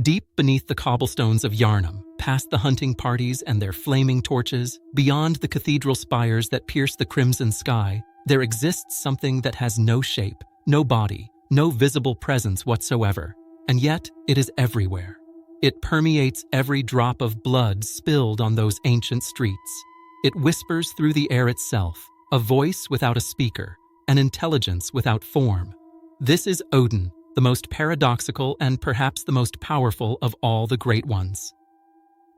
Deep beneath the cobblestones of Yharnam, past the hunting parties and their flaming torches, beyond the cathedral spires that pierce the crimson sky, there exists something that has no shape, no body, no visible presence whatsoever, and yet it is everywhere. It permeates every drop of blood spilled on those ancient streets. It whispers through the air itself, a voice without a speaker, an intelligence without form. This is Oedon, the most paradoxical and perhaps the most powerful of all the great ones.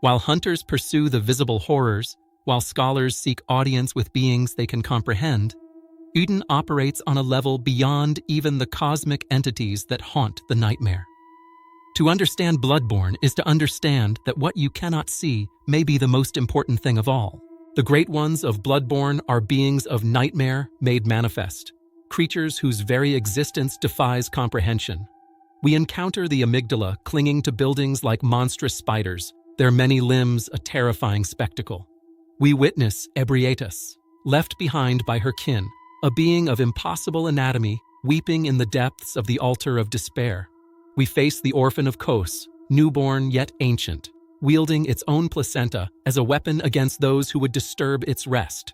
While hunters pursue the visible horrors, while scholars seek audience with beings they can comprehend, Oedon operates on a level beyond even the cosmic entities that haunt the nightmare. To understand Bloodborne is to understand that what you cannot see may be the most important thing of all. The great ones of Bloodborne are beings of nightmare made manifest, creatures whose very existence defies comprehension. We encounter the amygdala clinging to buildings like monstrous spiders, their many limbs a terrifying spectacle. We witness Ebrietas, left behind by her kin, a being of impossible anatomy, weeping in the depths of the altar of despair. We face the orphan of Kos, newborn yet ancient, wielding its own placenta as a weapon against those who would disturb its rest.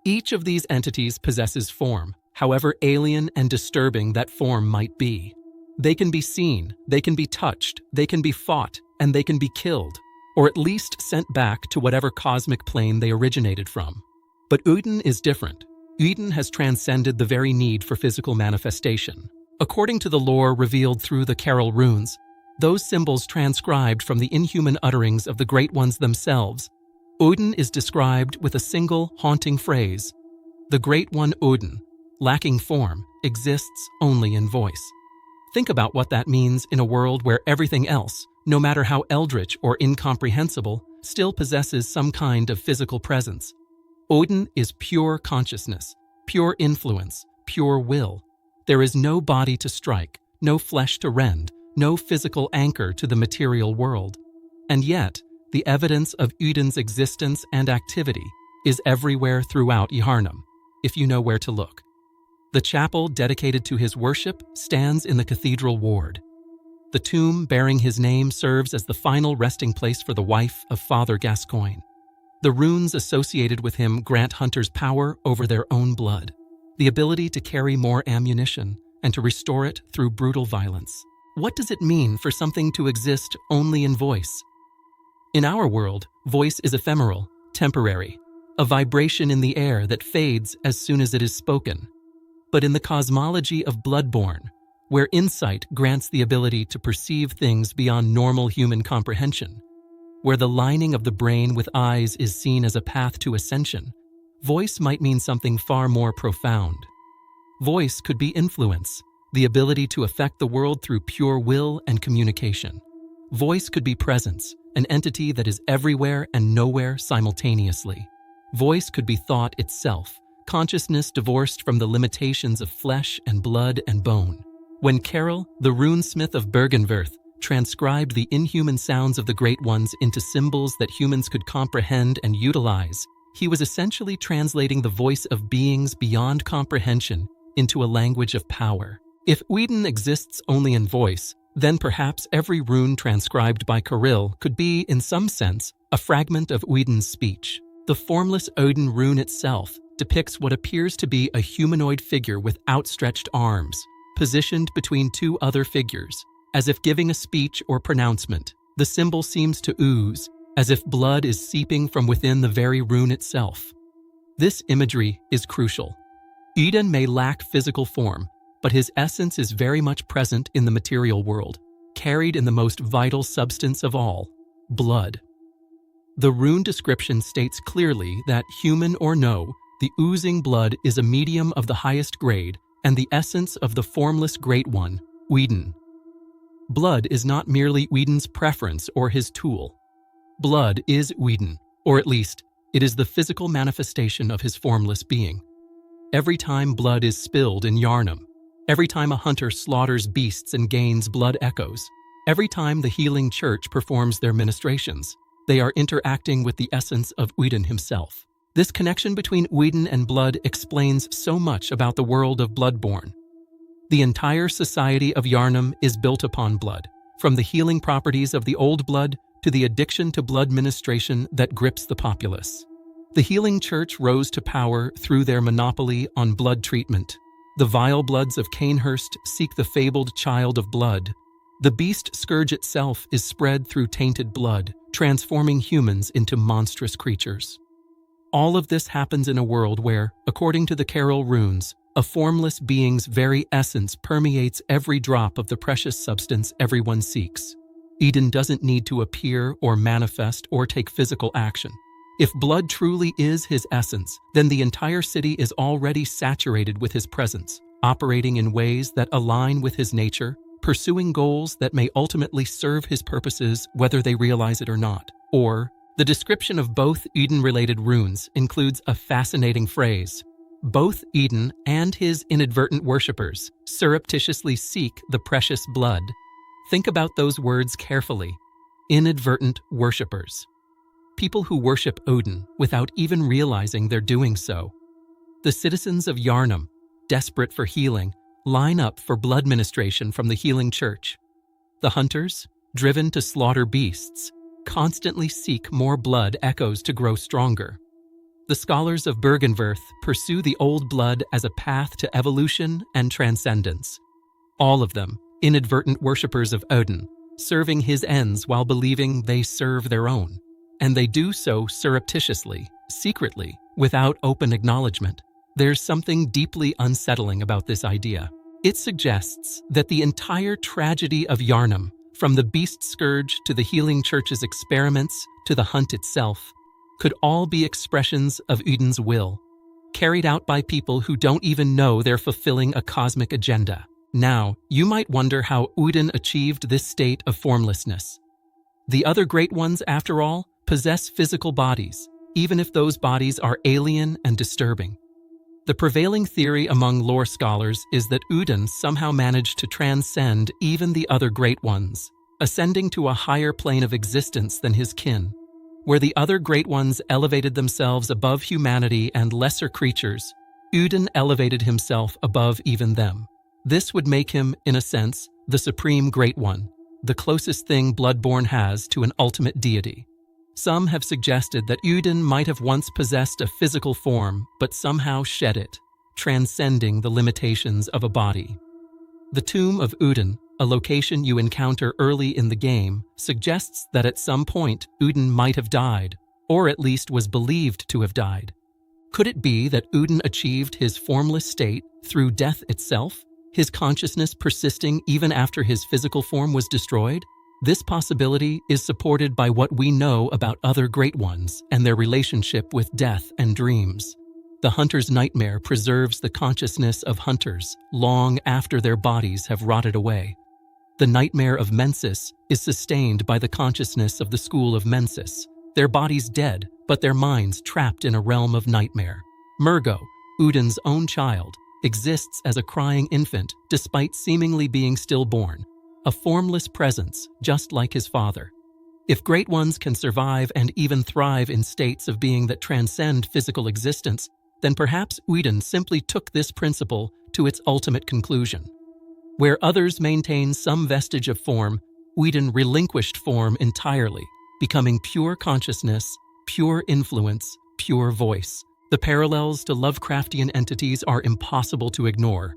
Each of these entities possesses form, however alien and disturbing that form might be. They can be seen, they can be touched, they can be fought, and they can be killed, or at least sent back to whatever cosmic plane they originated from. But Oedon is different. Oedon has transcended the very need for physical manifestation. According to the lore revealed through the Carol runes, those symbols transcribed from the inhuman utterings of the Great Ones themselves, Oedon is described with a single haunting phrase: the Great One Oedon, lacking form, exists only in voice. Think about what that means in a world where everything else, no matter how eldritch or incomprehensible, still possesses some kind of physical presence. Oedon is pure consciousness, pure influence, pure will. There is no body to strike, no flesh to rend, no physical anchor to the material world. And yet, the evidence of Oedon's existence and activity is everywhere throughout Yharnam, if you know where to look. The chapel dedicated to his worship stands in the cathedral ward. The tomb bearing his name serves as the final resting place for the wife of Father Gascoigne. The runes associated with him grant hunters power over their own blood, the ability to carry more ammunition and to restore it through brutal violence. What does it mean for something to exist only in voice? In our world, voice is ephemeral, temporary, a vibration in the air that fades as soon as it is spoken. But in the cosmology of Bloodborne, where insight grants the ability to perceive things beyond normal human comprehension, where the lining of the brain with eyes is seen as a path to ascension, voice might mean something far more profound. Voice could be influence, the ability to affect the world through pure will and communication. Voice could be presence, an entity that is everywhere and nowhere simultaneously. Voice could be thought itself, consciousness divorced from the limitations of flesh and blood and bone. When Carol, the runesmith of Bergenwerth, transcribed the inhuman sounds of the Great Ones into symbols that humans could comprehend and utilize, he was essentially translating the voice of beings beyond comprehension into a language of power. If Oedon exists only in voice, then perhaps every rune transcribed by Caril could be, in some sense, a fragment of Oedon's speech. The Formless Oedon rune itself depicts what appears to be a humanoid figure with outstretched arms, positioned between two other figures, as if giving a speech or pronouncement. The symbol seems to ooze, as if blood is seeping from within the very rune itself. This imagery is crucial. Oedon may lack physical form, but his essence is very much present in the material world, carried in the most vital substance of all, blood. The rune description states clearly that, human or no, the oozing blood is a medium of the highest grade and the essence of the formless Great One, Oedon. Blood is not merely Oedon's preference or his tool. Blood is Oedon, or at least, it is the physical manifestation of his formless being. Every time blood is spilled in Yharnam, every time a hunter slaughters beasts and gains blood echoes, every time the healing church performs their ministrations, they are interacting with the essence of Oedon himself. This connection between Oedon and blood explains so much about the world of Bloodborne. The entire society of Yharnam is built upon blood, from the healing properties of the old blood to the addiction to blood ministration that grips the populace. The healing church rose to power through their monopoly on blood treatment. The vile bloods of Cainhurst seek the fabled child of blood. The beast scourge itself is spread through tainted blood, transforming humans into monstrous creatures. All of this happens in a world where, according to the Carol runes, a formless being's very essence permeates every drop of the precious substance everyone seeks. Oedon doesn't need to appear or manifest or take physical action. If blood truly is his essence, then the entire city is already saturated with his presence, operating in ways that align with his nature, pursuing goals that may ultimately serve his purposes whether they realize it or not. Or, the description of both Oedon-related runes includes a fascinating phrase. Both Oedon and his inadvertent worshippers surreptitiously seek the precious blood. Think about those words carefully. Inadvertent worshippers. People who worship Oedon without even realizing they're doing so. The citizens of Yharnam, desperate for healing, line up for blood ministration from the healing church. The hunters, driven to slaughter beasts, constantly seek more blood echoes to grow stronger. The scholars of Bergenwerth pursue the old blood as a path to evolution and transcendence. All of them, inadvertent worshippers of Oedon, serving his ends while believing they serve their own. And they do so surreptitiously, secretly, without open acknowledgement. There's something deeply unsettling about this idea. It suggests that the entire tragedy of Yharnam, from the beast scourge to the healing church's experiments to the hunt itself, could all be expressions of Oedon's will, carried out by people who don't even know they're fulfilling a cosmic agenda. Now, you might wonder how Oedon achieved this state of formlessness. The other great ones, after all, possess physical bodies, even if those bodies are alien and disturbing. The prevailing theory among lore scholars is that Oedon somehow managed to transcend even the other great ones, ascending to a higher plane of existence than his kin. Where the other great ones elevated themselves above humanity and lesser creatures, Oedon elevated himself above even them. This would make him, in a sense, the supreme great one, the closest thing Bloodborne has to an ultimate deity. Some have suggested that Oedon might have once possessed a physical form, but somehow shed it, transcending the limitations of a body. The Tomb of Oedon, a location you encounter early in the game, suggests that at some point Oedon might have died, or at least was believed to have died. Could it be that Oedon achieved his formless state through death itself, his consciousness persisting even after his physical form was destroyed? This possibility is supported by what we know about other great ones and their relationship with death and dreams. The hunter's nightmare preserves the consciousness of hunters long after their bodies have rotted away. The nightmare of Mensis is sustained by the consciousness of the school of Mensis, their bodies dead, but their minds trapped in a realm of nightmare. Mergo, Oedon's own child, exists as a crying infant despite seemingly being stillborn, a formless presence just like his father. If great ones can survive and even thrive in states of being that transcend physical existence, then perhaps Oedon simply took this principle to its ultimate conclusion. Where others maintain some vestige of form, Oedon relinquished form entirely, becoming pure consciousness, pure influence, pure voice. The parallels to Lovecraftian entities are impossible to ignore.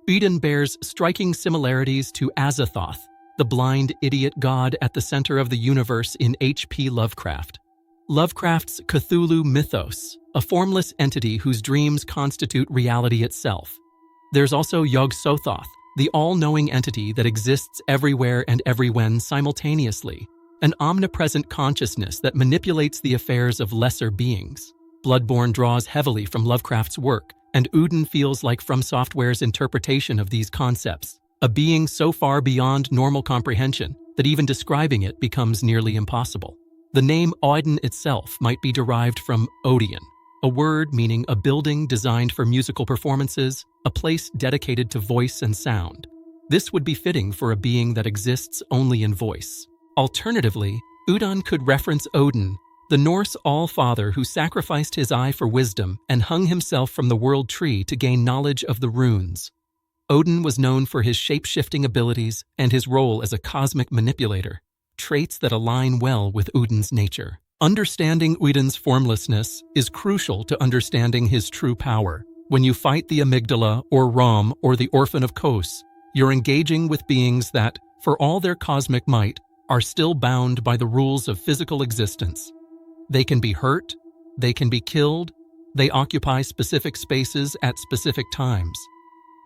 Oedon bears striking similarities to Azathoth, the blind idiot god at the center of the universe in H.P. Lovecraft. Lovecraft's Cthulhu mythos, a formless entity whose dreams constitute reality itself. There's also Yog-Sothoth, the all-knowing entity that exists everywhere and everywhen simultaneously, an omnipresent consciousness that manipulates the affairs of lesser beings. Bloodborne draws heavily from Lovecraft's work, and Oedon feels like FromSoftware's interpretation of these concepts, a being so far beyond normal comprehension that even describing it becomes nearly impossible. The name Oedon itself might be derived from Oedon, a word meaning a building designed for musical performances, a place dedicated to voice and sound. This would be fitting for a being that exists only in voice. Alternatively, Oedon could reference Odin, the Norse All-Father who sacrificed his eye for wisdom and hung himself from the world tree to gain knowledge of the runes. Oedon was known for his shape-shifting abilities and his role as a cosmic manipulator, traits that align well with Oedon's nature. Understanding Oedon's formlessness is crucial to understanding his true power. When you fight the amygdala or Rom or the Orphan of Kos, you're engaging with beings that, for all their cosmic might, are still bound by the rules of physical existence. They can be hurt, they can be killed, they occupy specific spaces at specific times.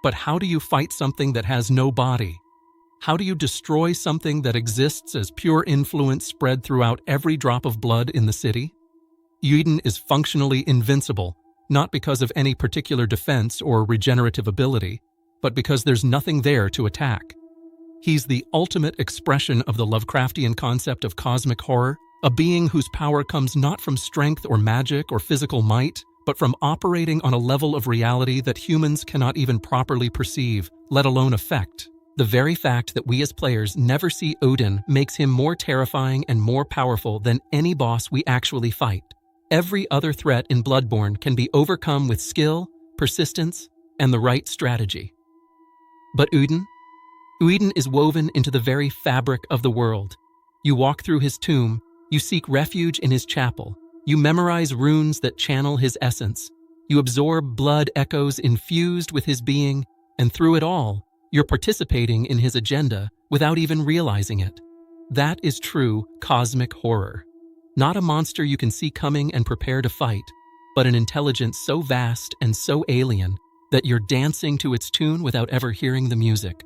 But how do you fight something that has no body? How do you destroy something that exists as pure influence spread throughout every drop of blood in the city? Oedon is functionally invincible, not because of any particular defense or regenerative ability, but because there's nothing there to attack. He's the ultimate expression of the Lovecraftian concept of cosmic horror, a being whose power comes not from strength or magic or physical might, but from operating on a level of reality that humans cannot even properly perceive, let alone affect. The very fact that we as players never see Oedon makes him more terrifying and more powerful than any boss we actually fight. Every other threat in Bloodborne can be overcome with skill, persistence, and the right strategy. But Oedon is woven into the very fabric of the world. You walk through his tomb, you seek refuge in his chapel, you memorize runes that channel his essence, you absorb blood echoes infused with his being, and through it all, you're participating in his agenda without even realizing it. That is true cosmic horror. Not a monster you can see coming and prepare to fight, but an intelligence so vast and so alien that you're dancing to its tune without ever hearing the music.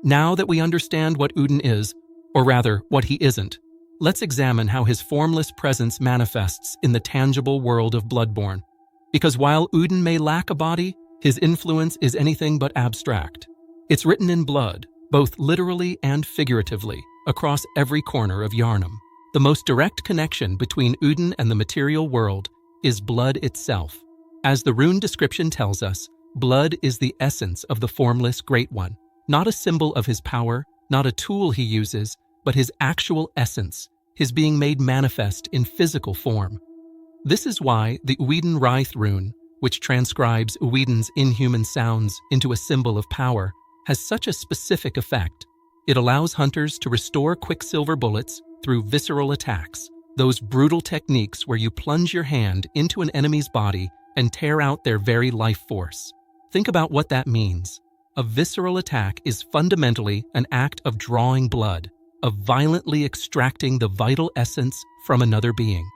Now that we understand what Oedon is, or rather, what he isn't, let's examine how his formless presence manifests in the tangible world of Bloodborne. Because while Oedon may lack a body, his influence is anything but abstract. It's written in blood, both literally and figuratively, across every corner of Yharnam. The most direct connection between Oedon and the material world is blood itself. As the rune description tells us, blood is the essence of the Formless Great One, not a symbol of his power, not a tool he uses, but his actual essence, his being made manifest in physical form. This is why the Oedon Wraith rune, which transcribes Oedon's inhuman sounds into a symbol of power, has such a specific effect. It allows hunters to restore quicksilver bullets through visceral attacks, those brutal techniques where you plunge your hand into an enemy's body and tear out their very life force. Think about what that means. A visceral attack is fundamentally an act of drawing blood, of violently extracting the vital essence from another being.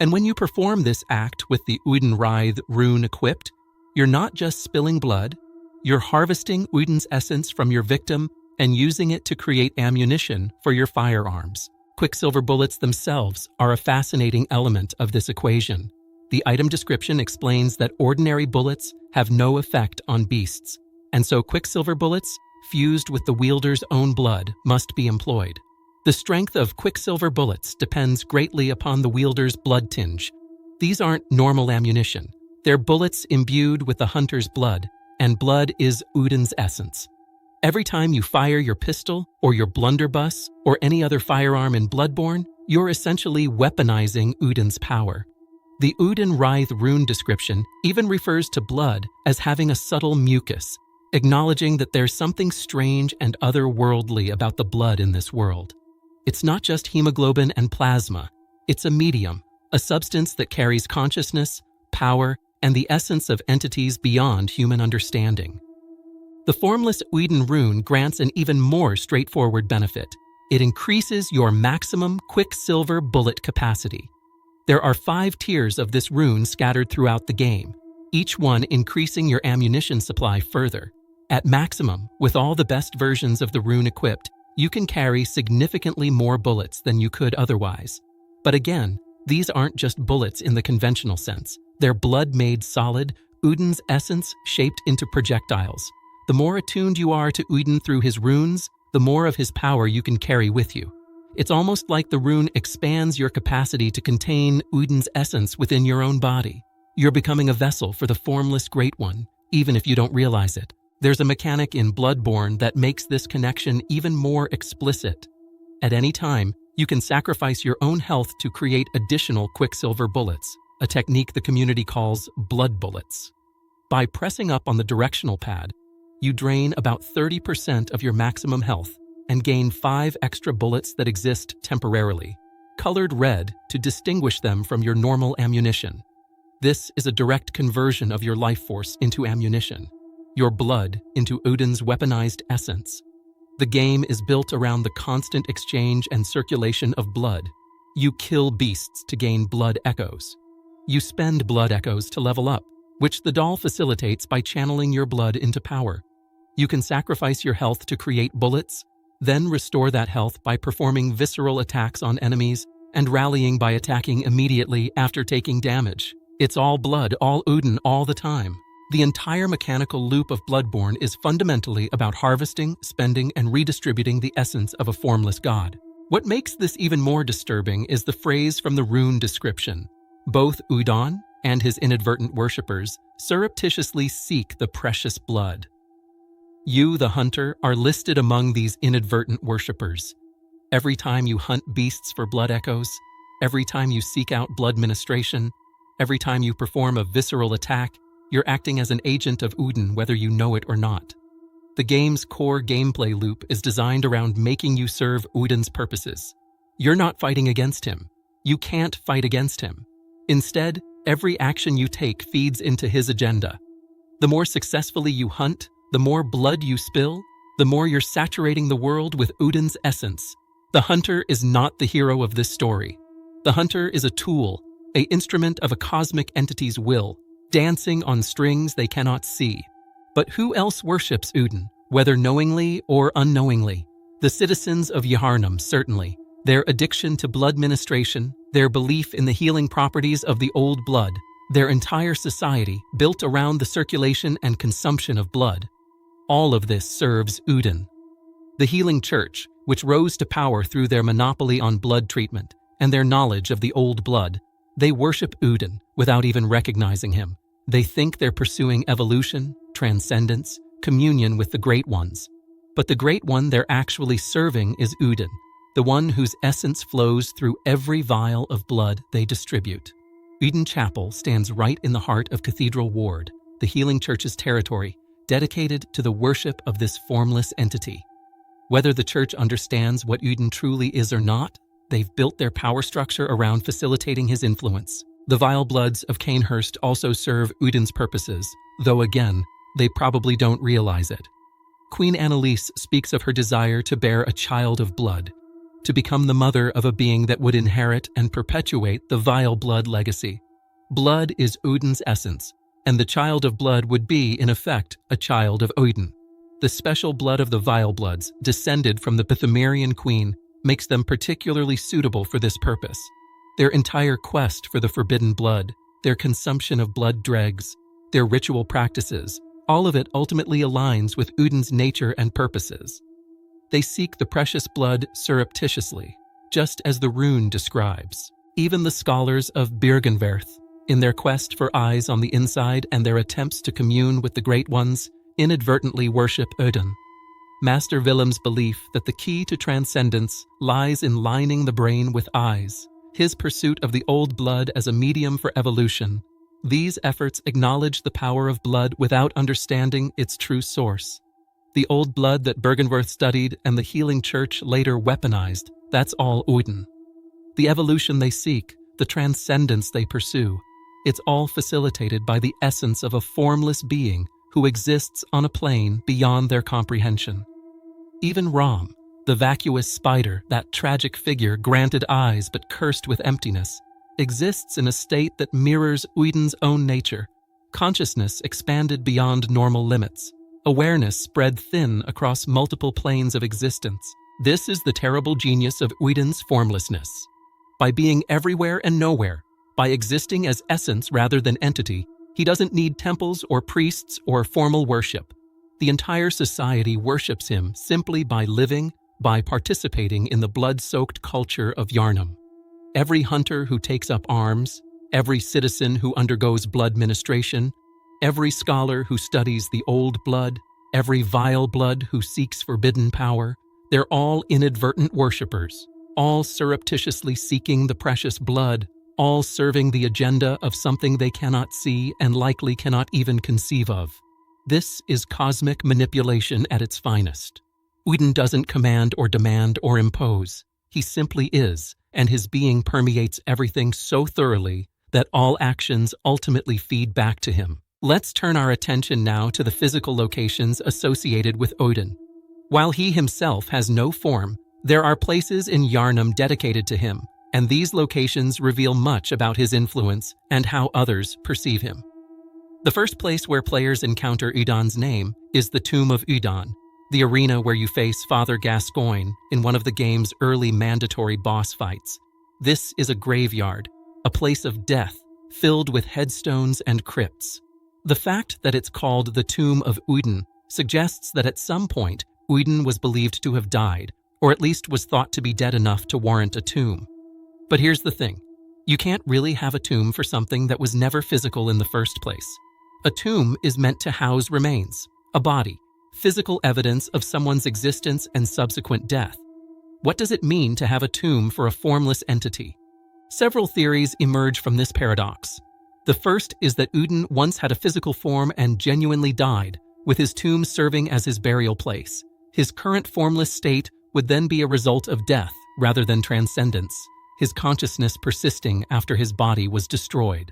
And when you perform this act with the Oedon Wraith rune equipped, you're not just spilling blood, you're harvesting Oedon's essence from your victim and using it to create ammunition for your firearms. Quicksilver bullets themselves are a fascinating element of this equation. The item description explains that ordinary bullets have no effect on beasts, and so quicksilver bullets, fused with the wielder's own blood, must be employed. The strength of quicksilver bullets depends greatly upon the wielder's blood tinge. These aren't normal ammunition. They're bullets imbued with the hunter's blood, and blood is Oedon's essence. Every time you fire your pistol or your blunderbuss or any other firearm in Bloodborne, you're essentially weaponizing Oedon's power. The Oedon Wraith rune description even refers to blood as having a subtle mucus, acknowledging that there's something strange and otherworldly about the blood in this world. It's not just hemoglobin and plasma. It's a medium, a substance that carries consciousness, power, and the essence of entities beyond human understanding. The Formless Oedon rune grants an even more straightforward benefit. It increases your maximum quicksilver bullet capacity. There are 5 tiers of this rune scattered throughout the game, each one increasing your ammunition supply further. At maximum, with all the best versions of the rune equipped, you can carry significantly more bullets than you could otherwise. But again, these aren't just bullets in the conventional sense. They're blood-made solid, Oedon's essence shaped into projectiles. The more attuned you are to Oedon through his runes, the more of his power you can carry with you. It's almost like the rune expands your capacity to contain Oedon's essence within your own body. You're becoming a vessel for the Formless Great One, even if you don't realize it. There's a mechanic in Bloodborne that makes this connection even more explicit. At any time, you can sacrifice your own health to create additional quicksilver bullets, a technique the community calls blood bullets. By pressing up on the directional pad, you drain about 30% of your maximum health and gain 5 extra bullets that exist temporarily, colored red to distinguish them from your normal ammunition. This is a direct conversion of your life force into ammunition, your blood into Oedon's weaponized essence. The game is built around the constant exchange and circulation of blood. You kill beasts to gain blood echoes. You spend blood echoes to level up, which the doll facilitates by channeling your blood into power. You can sacrifice your health to create bullets, then restore that health by performing visceral attacks on enemies and rallying by attacking immediately after taking damage. It's all blood, all Oedon, all the time. The entire mechanical loop of Bloodborne is fundamentally about harvesting, spending, and redistributing the essence of a formless god. What makes this even more disturbing is the phrase from the rune description. Both Oedon and his inadvertent worshippers surreptitiously seek the precious blood. You, the hunter, are listed among these inadvertent worshippers. Every time you hunt beasts for blood echoes, every time you seek out blood ministration, every time you perform a visceral attack, you're acting as an agent of Oedon whether you know it or not. The game's core gameplay loop is designed around making you serve Oedon's purposes. You're not fighting against him. You can't fight against him. Instead, every action you take feeds into his agenda. The more successfully you hunt, the more blood you spill, the more you're saturating the world with Oedon's essence. The hunter is not the hero of this story. The hunter is a tool, an instrument of a cosmic entity's will, dancing on strings they cannot see. But who else worships Oedon, whether knowingly or unknowingly? The citizens of Yharnam, certainly. Their addiction to blood ministration, their belief in the healing properties of the old blood, their entire society built around the circulation and consumption of blood. All of this serves Oedon. The healing church, which rose to power through their monopoly on blood treatment and their knowledge of the old blood, they worship Oedon without even recognizing him. They think they're pursuing evolution, transcendence, communion with the Great Ones. But the Great One they're actually serving is Oedon, the one whose essence flows through every vial of blood they distribute. Oedon Chapel stands right in the heart of Cathedral Ward, the healing church's territory, dedicated to the worship of this formless entity. Whether the church understands what Oedon truly is or not, they've built their power structure around facilitating his influence. The vile bloods of Cainhurst also serve Oedon's purposes, though again, they probably don't realize it. Queen Annalise speaks of her desire to bear a child of blood, to become the mother of a being that would inherit and perpetuate the vile blood legacy. Blood is Oedon's essence, and the child of blood would be, in effect, a child of Oedon. The special blood of the vile bloods, descended from the Pythagorean queen, makes them particularly suitable for this purpose. Their entire quest for the forbidden blood, their consumption of blood dregs, their ritual practices, all of it ultimately aligns with Oedon's nature and purposes. They seek the precious blood surreptitiously, just as the rune describes. Even the scholars of Byrgenwerth, in their quest for eyes on the inside and their attempts to commune with the Great Ones, inadvertently worship Oedon. Master Willem's belief that the key to transcendence lies in lining the brain with eyes, his pursuit of the old blood as a medium for evolution. These efforts acknowledge the power of blood without understanding its true source. The old blood that Byrgenwerth studied and the healing church later weaponized, that's all Oedon. The evolution they seek, the transcendence they pursue, it's all facilitated by the essence of a formless being who exists on a plane beyond their comprehension. Even Ram, the vacuous spider, that tragic figure granted eyes but cursed with emptiness, exists in a state that mirrors Oedon's own nature, consciousness expanded beyond normal limits, awareness spread thin across multiple planes of existence. This is the terrible genius of Oedon's formlessness. By being everywhere and nowhere, by existing as essence rather than entity, he doesn't need temples or priests or formal worship. The entire society worships him simply by living, by participating in the blood-soaked culture of Yharnam. Every hunter who takes up arms, every citizen who undergoes blood ministration, every scholar who studies the old blood, every vile blood who seeks forbidden power, they're all inadvertent worshippers, all surreptitiously seeking the precious blood, all serving the agenda of something they cannot see and likely cannot even conceive of. This is cosmic manipulation at its finest. Oedon doesn't command or demand or impose. He simply is, and his being permeates everything so thoroughly that all actions ultimately feed back to him. Let's turn our attention now to the physical locations associated with Oedon. While he himself has no form, there are places in Yharnam dedicated to him, and these locations reveal much about his influence and how others perceive him. The first place where players encounter Oedon's name is the Tomb of Oedon, the arena where you face Father Gascoigne in one of the game's early mandatory boss fights. This is a graveyard, a place of death, filled with headstones and crypts. The fact that it's called the Tomb of Oedon suggests that at some point, Oedon was believed to have died, or at least was thought to be dead enough to warrant a tomb. But here's the thing. You can't really have a tomb for something that was never physical in the first place. A tomb is meant to house remains, a body, physical evidence of someone's existence and subsequent death. What does it mean to have a tomb for a formless entity? Several theories emerge from this paradox. The first is that Oedon once had a physical form and genuinely died, with his tomb serving as his burial place. His current formless state would then be a result of death rather than transcendence, his consciousness persisting after his body was destroyed.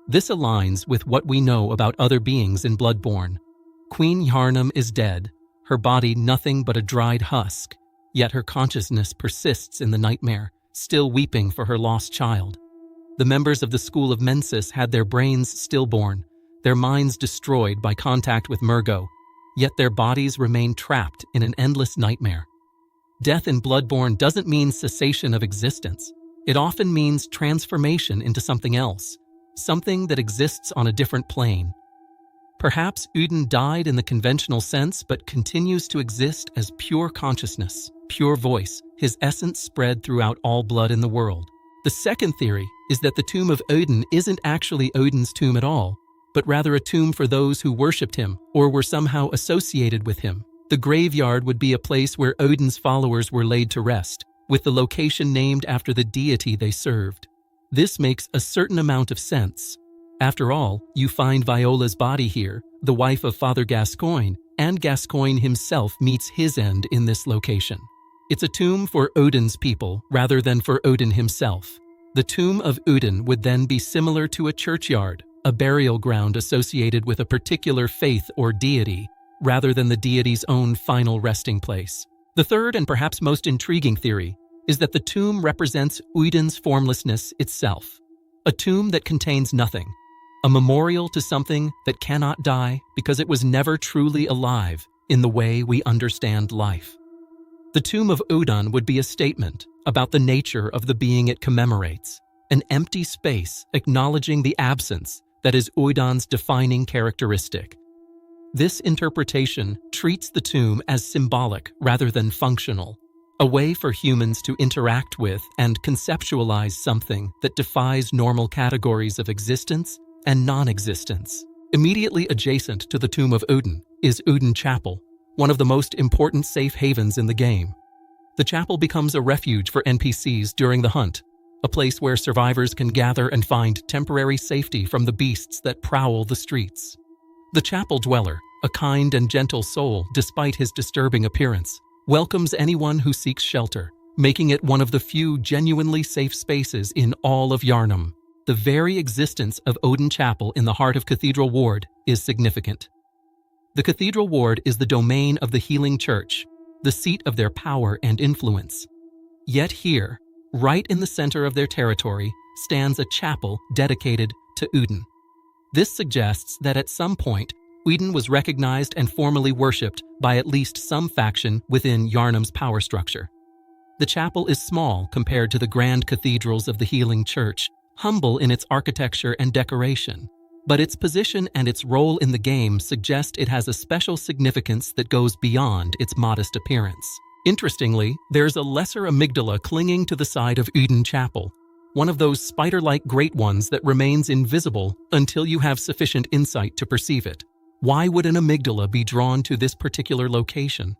This aligns with what we know about other beings in Bloodborne. Queen Yharnam is dead, her body nothing but a dried husk, yet her consciousness persists in the nightmare, still weeping for her lost child. The members of the School of Mensis had their brains stillborn, their minds destroyed by contact with Mergo, yet their bodies remain trapped in an endless nightmare. Death in Bloodborne doesn't mean cessation of existence. It often means transformation into something else, something that exists on a different plane. Perhaps Oedon died in the conventional sense but continues to exist as pure consciousness, pure voice, his essence spread throughout all blood in the world. The second theory is that the Tomb of Oedon isn't actually Oedon's tomb at all, but rather a tomb for those who worshipped him or were somehow associated with him. The graveyard would be a place where Oedon's followers were laid to rest, with the location named after the deity they served. This makes a certain amount of sense. After all, you find Viola's body here, the wife of Father Gascoigne, and Gascoigne himself meets his end in this location. It's a tomb for Oedon's people rather than for Oedon himself. The Tomb of Oedon would then be similar to a churchyard, a burial ground associated with a particular faith or deity, rather than the deity's own final resting place. The third and perhaps most intriguing theory is that the tomb represents Oedon's formlessness itself, a tomb that contains nothing, a memorial to something that cannot die because it was never truly alive in the way we understand life. The Tomb of Oedon would be a statement about the nature of the being it commemorates, an empty space acknowledging the absence that is Oedon's defining characteristic. This interpretation treats the tomb as symbolic rather than functional, a way for humans to interact with and conceptualize something that defies normal categories of existence and non-existence. Immediately adjacent to the Tomb of Oedon is Oedon Chapel, one of the most important safe havens in the game. The chapel becomes a refuge for NPCs during the hunt, a place where survivors can gather and find temporary safety from the beasts that prowl the streets. The chapel dweller, a kind and gentle soul despite his disturbing appearance, welcomes anyone who seeks shelter, making it one of the few genuinely safe spaces in all of Yharnam. The very existence of Oedon Chapel in the heart of Cathedral Ward is significant. The Cathedral Ward is the domain of the Healing Church, the seat of their power and influence. Yet here, right in the center of their territory, stands a chapel dedicated to Oedon. This suggests that at some point, Oedon was recognized and formally worshipped by at least some faction within Yharnam's power structure. The chapel is small compared to the grand cathedrals of the Healing Church, humble in its architecture and decoration, but its position and its role in the game suggest it has a special significance that goes beyond its modest appearance. Interestingly, there's a lesser amygdala clinging to the side of Oedon Chapel, one of those spider-like great ones that remains invisible until you have sufficient insight to perceive it. Why would an amygdala be drawn to this particular location?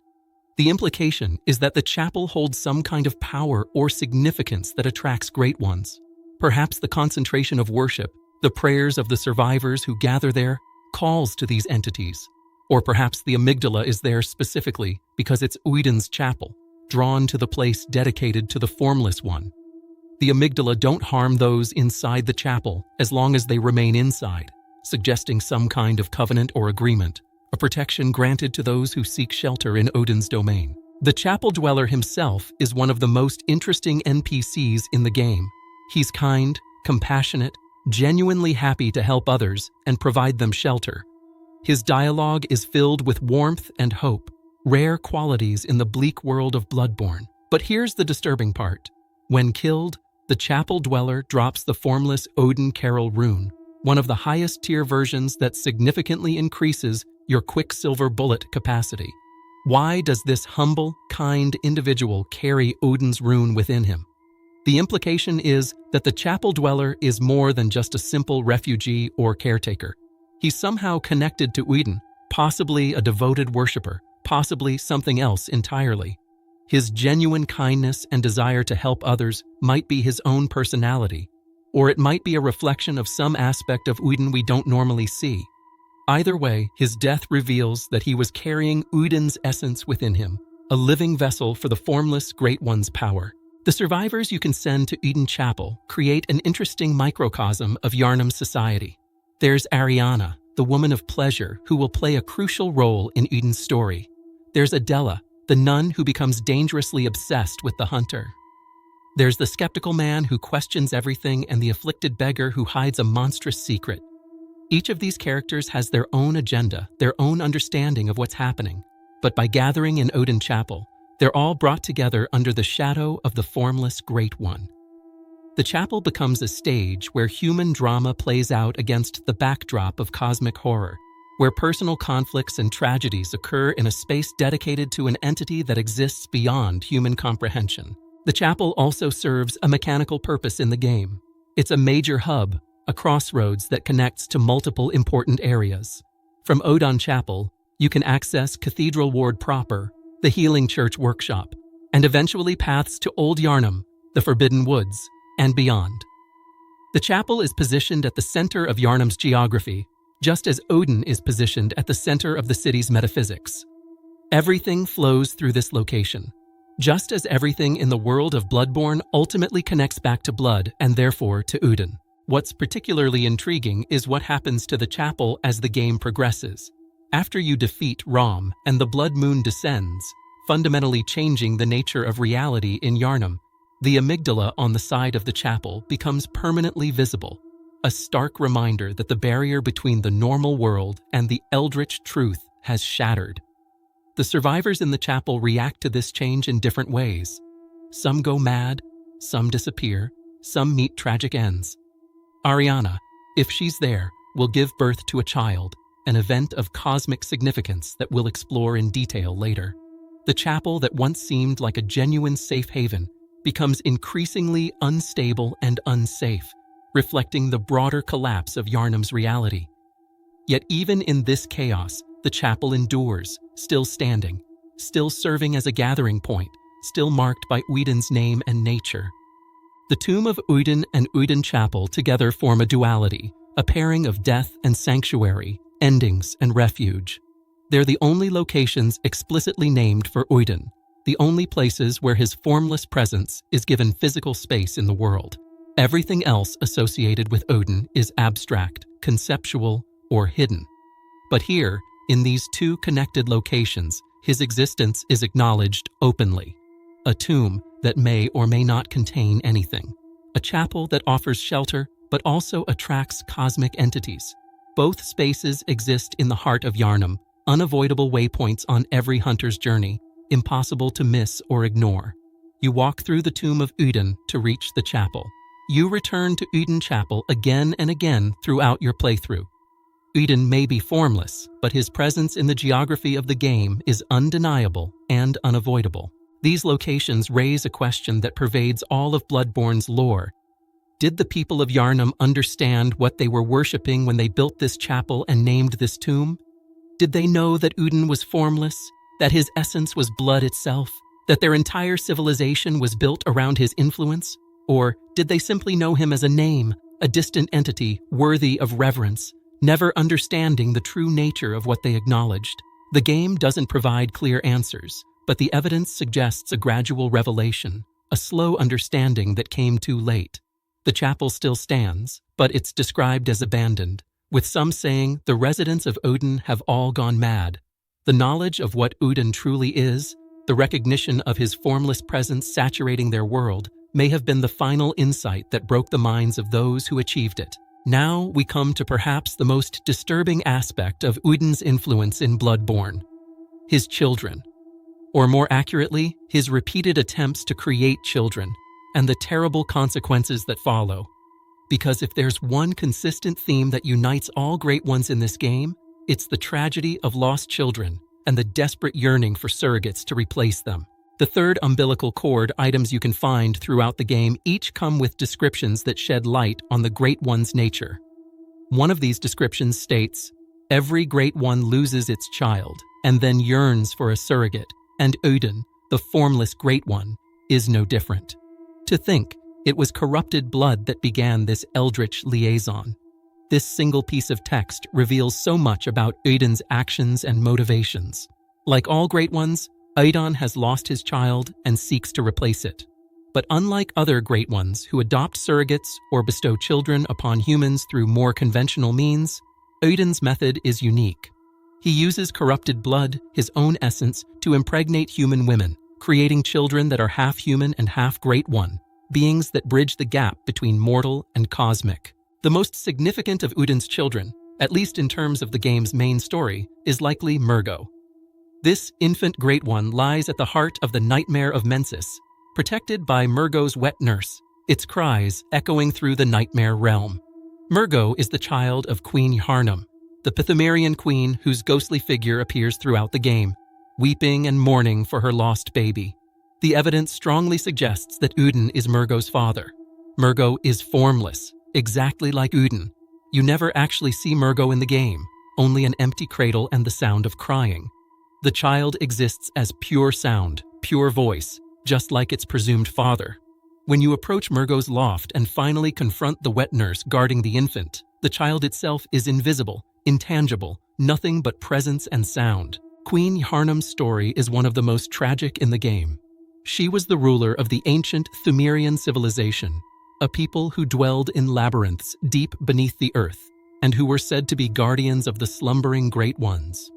The implication is that the chapel holds some kind of power or significance that attracts great ones. Perhaps the concentration of worship, the prayers of the survivors who gather there, calls to these entities. Or perhaps the amygdala is there specifically because it's Oedon's chapel, drawn to the place dedicated to the Formless One. The amygdala don't harm those inside the chapel as long as they remain inside, suggesting some kind of covenant or agreement, a protection granted to those who seek shelter in Odin's domain. The chapel dweller himself is one of the most interesting NPCs in the game. He's kind, compassionate, genuinely happy to help others and provide them shelter. His dialogue is filled with warmth and hope, rare qualities in the bleak world of Bloodborne. But here's the disturbing part. When killed, the chapel dweller drops the formless Oedon Carol rune, one of the highest tier versions that significantly increases your quicksilver bullet capacity. Why does this humble, kind individual carry Odin's rune within him? The implication is that the chapel dweller is more than just a simple refugee or caretaker. He's somehow connected to Oedon, possibly a devoted worshiper, possibly something else entirely. His genuine kindness and desire to help others might be his own personality, or it might be a reflection of some aspect of Oedon we don't normally see. Either way, his death reveals that he was carrying Oedon's essence within him, a living vessel for the Formless Great One's power. The survivors you can send to Oedon Chapel create an interesting microcosm of Yharnam's society. There's Ariana, the woman of pleasure, who will play a crucial role in Oedon's story. There's Adela, the nun who becomes dangerously obsessed with the hunter. There's the skeptical man who questions everything and the afflicted beggar who hides a monstrous secret. Each of these characters has their own agenda, their own understanding of what's happening. But by gathering in Oedon Chapel, they're all brought together under the shadow of the Formless Great One. The chapel becomes a stage where human drama plays out against the backdrop of cosmic horror, where personal conflicts and tragedies occur in a space dedicated to an entity that exists beyond human comprehension. The chapel also serves a mechanical purpose in the game. It's a major hub, a crossroads that connects to multiple important areas. From Oedon Chapel, you can access Cathedral Ward proper, the Healing Church Workshop, and eventually paths to Old Yharnam, the Forbidden Woods, and beyond. The chapel is positioned at the center of Yharnam's geography, just as Oedon is positioned at the center of the city's metaphysics. Everything flows through this location, just as everything in the world of Bloodborne ultimately connects back to blood and therefore to Oedon. What's particularly intriguing is what happens to the chapel as the game progresses. After you defeat Rom and the Blood Moon descends, fundamentally changing the nature of reality in Yharnam, the amygdala on the side of the chapel becomes permanently visible, a stark reminder that the barrier between the normal world and the eldritch truth has shattered. The survivors in the chapel react to this change in different ways. Some go mad, some disappear, some meet tragic ends. Ariana, if she's there, will give birth to a child, an event of cosmic significance that we'll explore in detail later. The chapel that once seemed like a genuine safe haven becomes increasingly unstable and unsafe, reflecting the broader collapse of Yharnam's reality. Yet even in this chaos, the chapel endures, still standing, still serving as a gathering point, still marked by Oedon's name and nature. The tomb of Oedon and Oedon Chapel together form a duality, a pairing of death and sanctuary, endings and refuge. They're the only locations explicitly named for Oedon, the only places where his formless presence is given physical space in the world. Everything else associated with Oedon is abstract, conceptual, or hidden. But here, in these two connected locations, his existence is acknowledged openly. A tomb that may or may not contain anything. A chapel that offers shelter but also attracts cosmic entities. Both spaces exist in the heart of Yharnam, unavoidable waypoints on every hunter's journey, impossible to miss or ignore. You walk through the tomb of Oedon to reach the chapel. You return to Oedon Chapel again and again throughout your playthrough. Oedon may be formless, but his presence in the geography of the game is undeniable and unavoidable. These locations raise a question that pervades all of Bloodborne's lore. Did the people of Yharnam understand what they were worshipping when they built this chapel and named this tomb? Did they know that Oedon was formless, that his essence was blood itself, that their entire civilization was built around his influence? Or did they simply know him as a name, a distant entity worthy of reverence, never understanding the true nature of what they acknowledged. The game doesn't provide clear answers, but the evidence suggests a gradual revelation, a slow understanding that came too late. The chapel still stands, but it's described as abandoned, with some saying the residents of Oedon have all gone mad. The knowledge of what Oedon truly is, the recognition of his formless presence saturating their world, may have been the final insight that broke the minds of those who achieved it. Now we come to perhaps the most disturbing aspect of Oedon's influence in Bloodborne: his children. Or more accurately, his repeated attempts to create children, and the terrible consequences that follow. Because if there's one consistent theme that unites all great ones in this game, it's the tragedy of lost children and the desperate yearning for surrogates to replace them. The third umbilical cord items you can find throughout the game each come with descriptions that shed light on the Great One's nature. One of these descriptions states, "Every Great One loses its child and then yearns for a surrogate, and Oedon, the formless Great One, is no different." To think, it was corrupted blood that began this eldritch liaison. This single piece of text reveals so much about Oedon's actions and motivations. Like all Great Ones, Oedon has lost his child and seeks to replace it. But unlike other Great Ones who adopt surrogates or bestow children upon humans through more conventional means, Oedon's method is unique. He uses corrupted blood, his own essence, to impregnate human women, creating children that are half human and half Great One, beings that bridge the gap between mortal and cosmic. The most significant of Oedon's children, at least in terms of the game's main story, is likely Mergo. This infant Great One lies at the heart of the nightmare of Mensis, protected by Mergo's wet nurse, its cries echoing through the nightmare realm. Mergo is the child of Queen Yharnam, the Pythagorean queen whose ghostly figure appears throughout the game, weeping and mourning for her lost baby. The evidence strongly suggests that Oedon is Mergo's father. Mergo is formless, exactly like Oedon. You never actually see Mergo in the game, only an empty cradle and the sound of crying. The child exists as pure sound, pure voice, just like its presumed father. When you approach Mergo's loft and finally confront the wet nurse guarding the infant, the child itself is invisible, intangible, nothing but presence and sound. Queen Yharnam's story is one of the most tragic in the game. She was the ruler of the ancient Thumerian civilization, a people who dwelled in labyrinths deep beneath the earth, and who were said to be guardians of the slumbering Great Ones.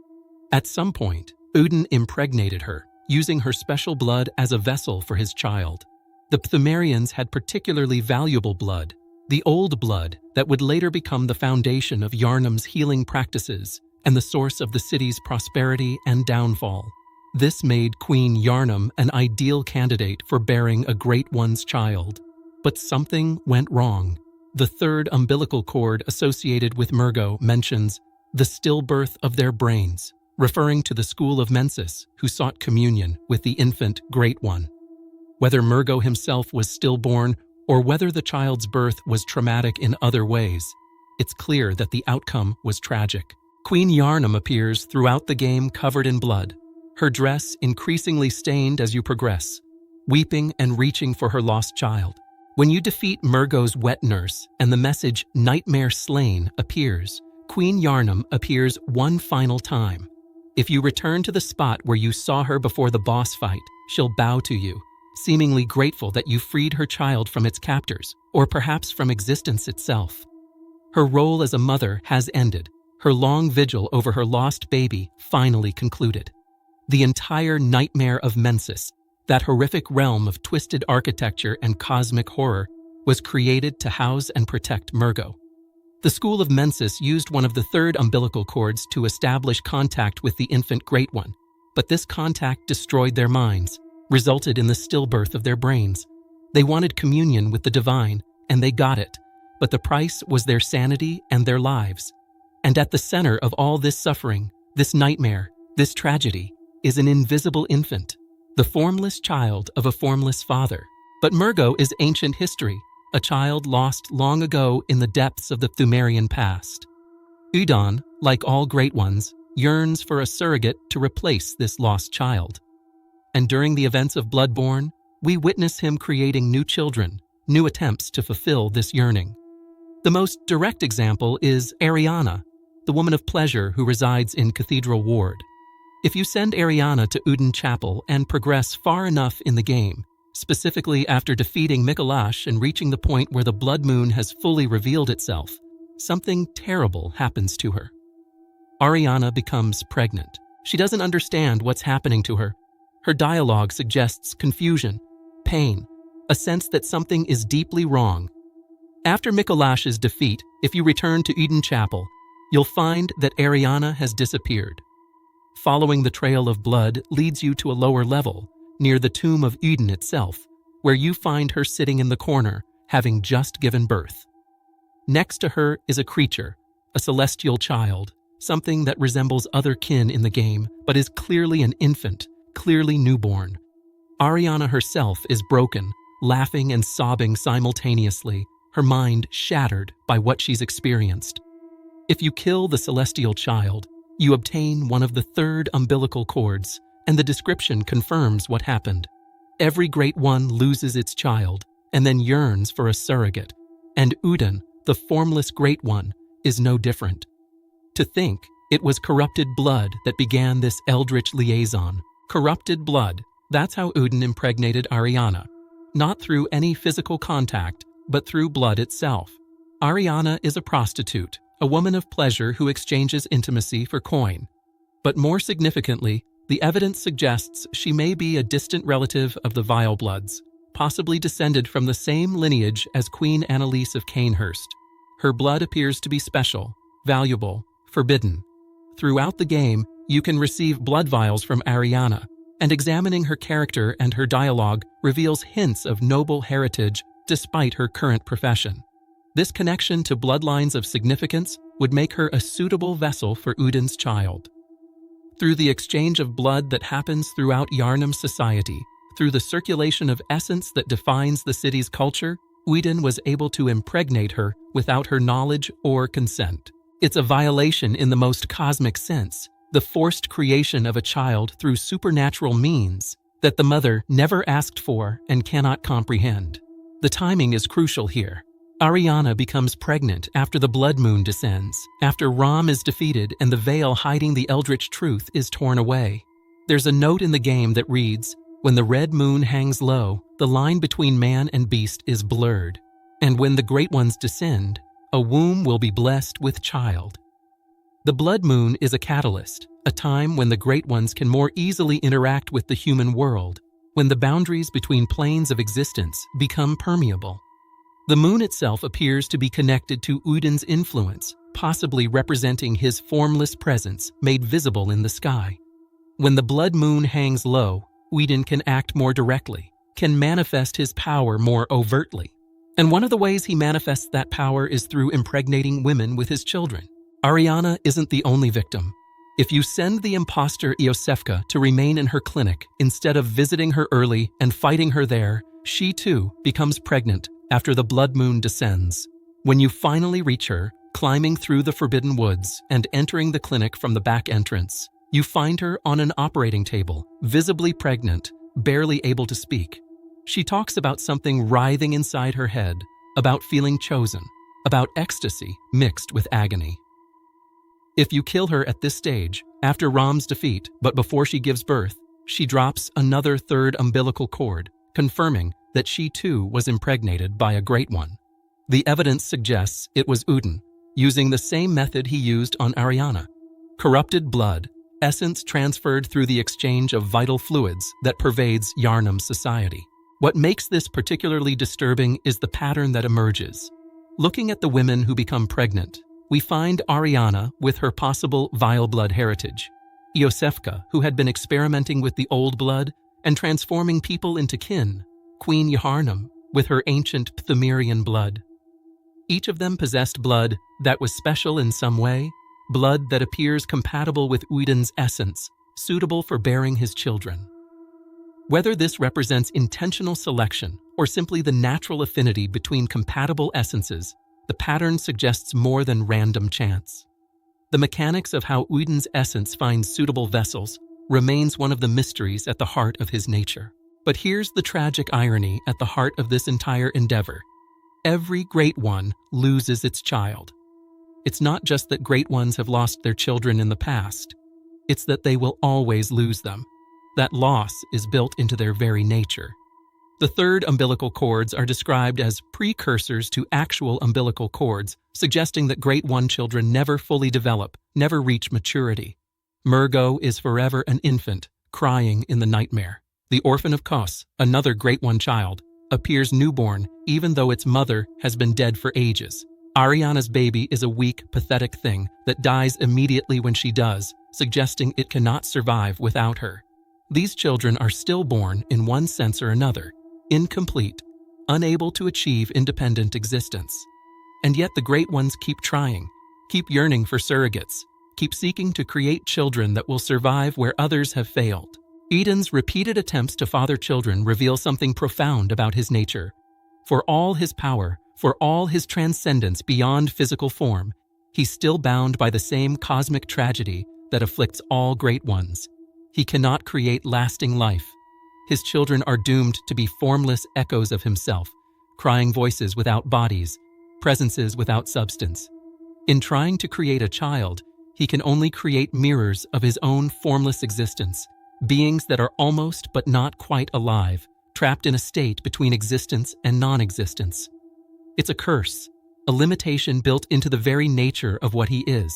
At some point, Oedon impregnated her, using her special blood as a vessel for his child. The Pthumerians had particularly valuable blood, the old blood that would later become the foundation of Yharnam's healing practices and the source of the city's prosperity and downfall. This made Queen Yharnam an ideal candidate for bearing a Great One's child. But something went wrong. The third umbilical cord associated with Mergo mentions the stillbirth of their brains, referring to the school of Mensis, who sought communion with the infant Great One. Whether Mergo himself was stillborn or whether the child's birth was traumatic in other ways, it's clear that the outcome was tragic. Queen Yharnam appears throughout the game covered in blood, her dress increasingly stained as you progress, weeping and reaching for her lost child. When you defeat Mergo's wet nurse and the message "Nightmare Slain" appears, Queen Yharnam appears one final time. If you return to the spot where you saw her before the boss fight, she'll bow to you, seemingly grateful that you freed her child from its captors, or perhaps from existence itself. Her role as a mother has ended. Her long vigil over her lost baby finally concluded. The entire nightmare of Mensis, that horrific realm of twisted architecture and cosmic horror, was created to house and protect Mergo. The school of Mensis used one of the third umbilical cords to establish contact with the infant Great One, but this contact destroyed their minds, resulted in the stillbirth of their brains. They wanted communion with the divine, and they got it, but the price was their sanity and their lives. And at the center of all this suffering, this nightmare, this tragedy, is an invisible infant, the formless child of a formless father. But Mergo is ancient history, a child lost long ago in the depths of the Pthumerian past. Oedon, like all Great Ones, yearns for a surrogate to replace this lost child. And during the events of Bloodborne, we witness him creating new children, new attempts to fulfill this yearning. The most direct example is Ariana, the woman of pleasure who resides in Cathedral Ward. If you send Ariana to Oedon Chapel and progress far enough in the game, specifically after defeating Mikolash and reaching the point where the blood moon has fully revealed itself, something terrible happens to her. Ariana becomes pregnant. She doesn't understand what's happening to her. Her dialogue suggests confusion, pain, a sense that something is deeply wrong. After Mikolash's defeat, if you return to Oedon Chapel, you'll find that Ariana has disappeared. Following the trail of blood leads you to a lower level, near the tomb of Oedon itself, where you find her sitting in the corner, having just given birth. Next to her is a creature, a celestial child, something that resembles other kin in the game, but is clearly an infant, clearly newborn. Ariana herself is broken, laughing and sobbing simultaneously, her mind shattered by what she's experienced. If you kill the celestial child, you obtain one of the third umbilical cords, and the description confirms what happened. Every Great One loses its child, and then yearns for a surrogate, and Oedon, the Formless Great One, is no different. To think it was corrupted blood that began this eldritch liaison. Corrupted blood, that's how Oedon impregnated Ariana. Not through any physical contact, but through blood itself. Ariana is a prostitute, a woman of pleasure who exchanges intimacy for coin. But more significantly, the evidence suggests she may be a distant relative of the Vilebloods, possibly descended from the same lineage as Queen Annalise of Cainhurst. Her blood appears to be special, valuable, forbidden. Throughout the game, you can receive blood vials from Ariana, and examining her character and her dialogue reveals hints of noble heritage despite her current profession. This connection to bloodlines of significance would make her a suitable vessel for Oedon's child. Through the exchange of blood that happens throughout Yharnam society, through the circulation of essence that defines the city's culture, Oedon was able to impregnate her without her knowledge or consent. It's a violation in the most cosmic sense, the forced creation of a child through supernatural means that the mother never asked for and cannot comprehend. The timing is crucial here. Ariana becomes pregnant after the blood moon descends, after Ram is defeated and the veil hiding the eldritch truth is torn away. There's a note in the game that reads, "When the red moon hangs low, the line between man and beast is blurred. And when the great ones descend, a womb will be blessed with child." The blood moon is a catalyst, a time when the great ones can more easily interact with the human world, when the boundaries between planes of existence become permeable. The moon itself appears to be connected to Oedon's influence, possibly representing his formless presence made visible in the sky. When the blood moon hangs low, Oedon can act more directly, can manifest his power more overtly. And one of the ways he manifests that power is through impregnating women with his children. Ariana isn't the only victim. If you send the imposter Iosefka to remain in her clinic instead of visiting her early and fighting her there, she too becomes pregnant after the blood moon descends. When you finally reach her, climbing through the forbidden woods and entering the clinic from the back entrance, you find her on an operating table, visibly pregnant, barely able to speak. She talks about something writhing inside her head, about feeling chosen, about ecstasy mixed with agony. If you kill her at this stage, after Ram's defeat, but before she gives birth, she drops another third umbilical cord, confirming that she too was impregnated by a great one. The evidence suggests it was Oedon, using the same method he used on Ariana. Corrupted blood, essence transferred through the exchange of vital fluids that pervades Yharnam society. What makes this particularly disturbing is the pattern that emerges. Looking at the women who become pregnant, we find Ariana with her possible vile blood heritage, Iosefka, who had been experimenting with the old blood and transforming people into kin, Queen Yharnam, with her ancient Pthumerian blood. Each of them possessed blood that was special in some way, blood that appears compatible with Oedon's essence, suitable for bearing his children. Whether this represents intentional selection or simply the natural affinity between compatible essences, the pattern suggests more than random chance. The mechanics of how Oedon's essence finds suitable vessels remains one of the mysteries at the heart of his nature. But here's the tragic irony at the heart of this entire endeavor. Every great one loses its child. It's not just that great ones have lost their children in the past. It's that they will always lose them. That loss is built into their very nature. The third umbilical cords are described as precursors to actual umbilical cords, suggesting that Great One children never fully develop, never reach maturity. Mergo is forever an infant, crying in the nightmare. The orphan of Kos, another Great One child, appears newborn even though its mother has been dead for ages. Ariana's baby is a weak, pathetic thing that dies immediately when she does, suggesting it cannot survive without her. These children are stillborn in one sense or another, incomplete, unable to achieve independent existence. And yet the Great Ones keep trying, keep yearning for surrogates, keep seeking to create children that will survive where others have failed. Oedon's repeated attempts to father children reveal something profound about his nature. For all his power, for all his transcendence beyond physical form, he's still bound by the same cosmic tragedy that afflicts all Great Ones. He cannot create lasting life. His children are doomed to be formless echoes of himself, crying voices without bodies, presences without substance. In trying to create a child, he can only create mirrors of his own formless existence, beings that are almost but not quite alive, trapped in a state between existence and non-existence. It's a curse, a limitation built into the very nature of what he is.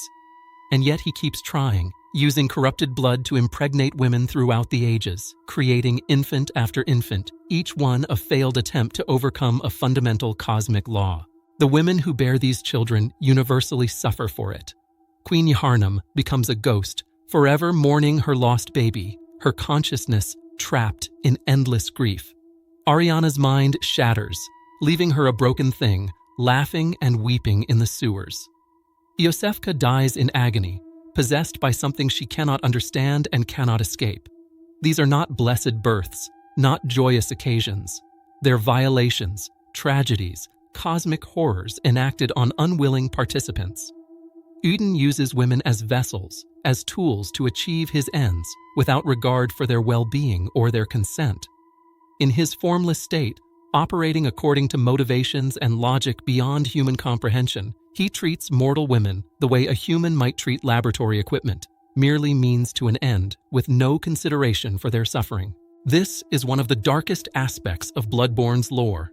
And yet he keeps trying, using corrupted blood to impregnate women throughout the ages, creating infant after infant, each one a failed attempt to overcome a fundamental cosmic law. The women who bear these children universally suffer for it. Queen Yharnam becomes a ghost, forever mourning her lost baby, her consciousness trapped in endless grief. Ariana's mind shatters, leaving her a broken thing, laughing and weeping in the sewers. Iosefka dies in agony, possessed by something she cannot understand and cannot escape. These are not blessed births, not joyous occasions. They're violations, tragedies, cosmic horrors enacted on unwilling participants. Oedon uses women as vessels, as tools to achieve his ends, without regard for their well-being or their consent. In his formless state, operating according to motivations and logic beyond human comprehension, he treats mortal women the way a human might treat laboratory equipment, merely means to an end, with no consideration for their suffering. This is one of the darkest aspects of Bloodborne's lore.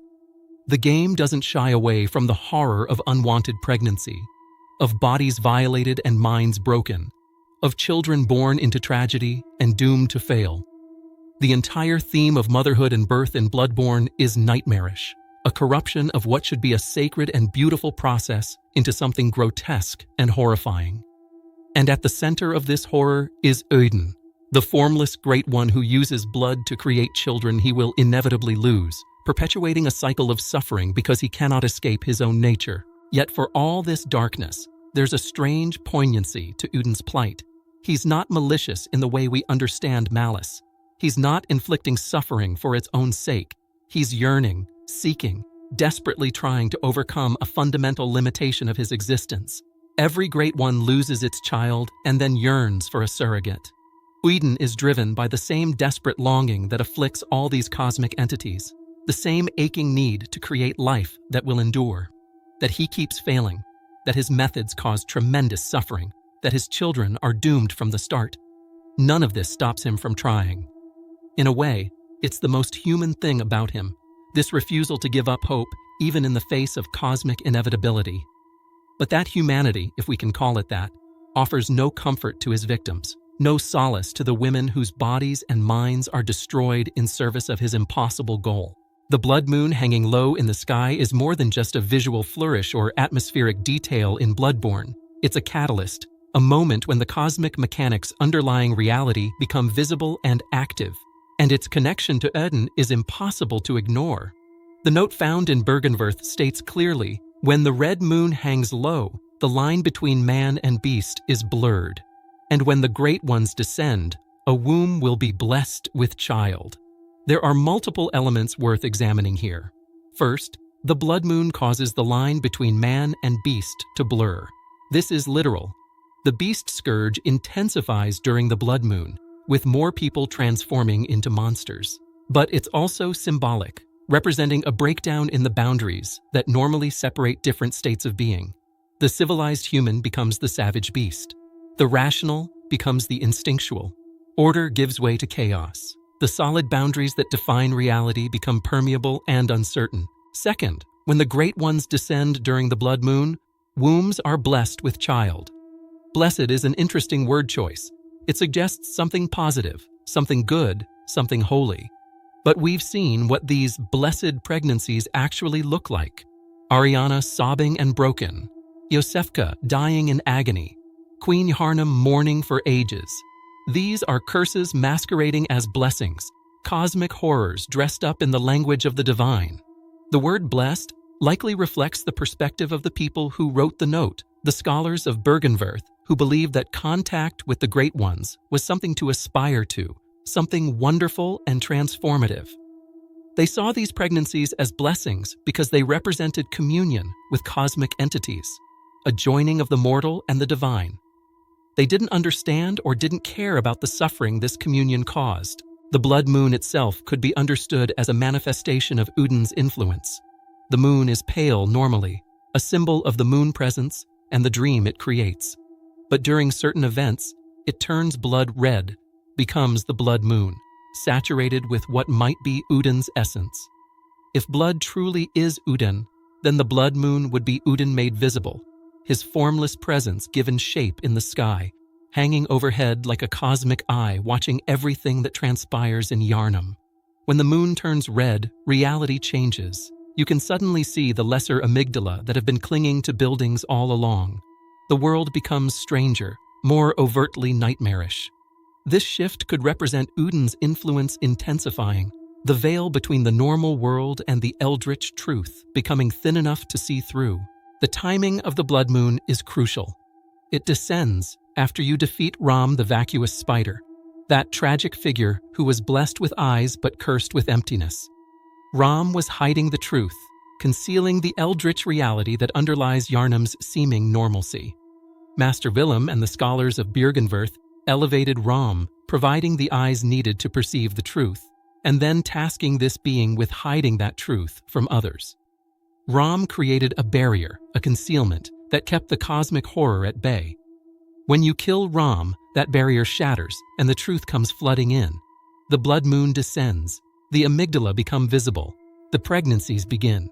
The game doesn't shy away from the horror of unwanted pregnancy, of bodies violated and minds broken, of children born into tragedy and doomed to fail. The entire theme of motherhood and birth in Bloodborne is nightmarish, a corruption of what should be a sacred and beautiful process into something grotesque and horrifying. And at the center of this horror is Oedon, the formless Great One who uses blood to create children he will inevitably lose, perpetuating a cycle of suffering because he cannot escape his own nature. Yet for all this darkness, there's a strange poignancy to Oedon's plight. He's not malicious in the way we understand malice. He's not inflicting suffering for its own sake. He's yearning, seeking, desperately trying to overcome a fundamental limitation of his existence. Every Great One loses its child and then yearns for a surrogate. Oedon is driven by the same desperate longing that afflicts all these cosmic entities, the same aching need to create life that will endure, that he keeps failing, that his methods cause tremendous suffering, that his children are doomed from the start. None of this stops him from trying. In a way, it's the most human thing about him, this refusal to give up hope even in the face of cosmic inevitability. But that humanity, if we can call it that, offers no comfort to his victims, no solace to the women whose bodies and minds are destroyed in service of his impossible goal. The blood moon hanging low in the sky is more than just a visual flourish or atmospheric detail in Bloodborne. It's a catalyst, a moment when the cosmic mechanics underlying reality become visible and active, and its connection to Oedon is impossible to ignore. The note found in Bergenworth states clearly, when the red moon hangs low, the line between man and beast is blurred, and when the Great Ones descend, a womb will be blessed with child. There are multiple elements worth examining here. First, the blood moon causes the line between man and beast to blur. This is literal. The beast scourge intensifies during the blood moon, with more people transforming into monsters. But it's also symbolic, representing a breakdown in the boundaries that normally separate different states of being. The civilized human becomes the savage beast. The rational becomes the instinctual. Order gives way to chaos. The solid boundaries that define reality become permeable and uncertain. Second, when the Great Ones descend during the blood moon, wombs are blessed with child. Blessed is an interesting word choice. It suggests something positive, something good, something holy. But we've seen what these blessed pregnancies actually look like. Ariana sobbing and broken, Yosefka dying in agony, Queen Yharnam mourning for ages. These are curses masquerading as blessings, cosmic horrors dressed up in the language of the divine. The word blessed likely reflects the perspective of the people who wrote the note, the scholars of Bergenwerth, who believed that contact with the Great Ones was something to aspire to, something wonderful and transformative. They saw these pregnancies as blessings because they represented communion with cosmic entities, a joining of the mortal and the divine. They didn't understand or didn't care about the suffering this communion caused. The blood moon itself could be understood as a manifestation of Oedon's influence. The moon is pale normally, a symbol of the moon presence and the dream it creates. But during certain events, it turns blood red, becomes the blood moon, saturated with what might be Oedon's essence. If blood truly is Oedon, then the blood moon would be Oedon made visible, his formless presence given shape in the sky, hanging overhead like a cosmic eye watching everything that transpires in Yharnam. When the moon turns red, reality changes. You can suddenly see the lesser amygdala that have been clinging to buildings all along. The world becomes stranger, more overtly nightmarish. This shift could represent Oedon's influence intensifying, the veil between the normal world and the eldritch truth becoming thin enough to see through. The timing of the blood moon is crucial. It descends after you defeat Ram the vacuous spider, that tragic figure who was blessed with eyes but cursed with emptiness. Ram was hiding the truth, concealing the eldritch reality that underlies Yharnam's seeming normalcy. Master Willem and the scholars of Bergenwerth elevated Ram, providing the eyes needed to perceive the truth, and then tasking this being with hiding that truth from others. Ram created a barrier, a concealment, that kept the cosmic horror at bay. When you kill Ram, that barrier shatters and the truth comes flooding in. The blood moon descends, the amygdala become visible, the pregnancies begin.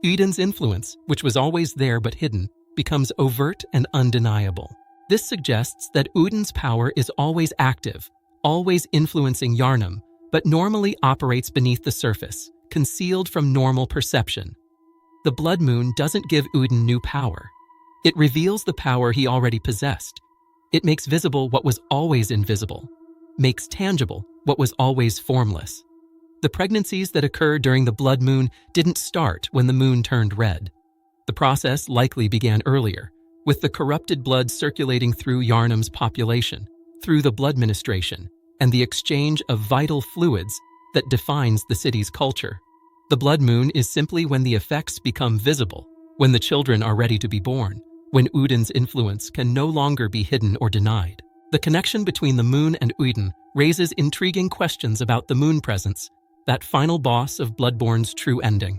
Oedon's influence, which was always there but hidden, becomes overt and undeniable. This suggests that Oedon's power is always active, always influencing Yharnam, but normally operates beneath the surface, concealed from normal perception. The blood moon doesn't give Oedon new power. It reveals the power he already possessed. It makes visible what was always invisible, makes tangible what was always formless. The pregnancies that occurred during the blood moon didn't start when the moon turned red. The process likely began earlier, with the corrupted blood circulating through Yharnam's population, through the blood ministration, and the exchange of vital fluids that defines the city's culture. The blood moon is simply when the effects become visible, when the children are ready to be born, when Oedon's influence can no longer be hidden or denied. The connection between the moon and Oedon raises intriguing questions about the moon presence, that final boss of Bloodborne's true ending.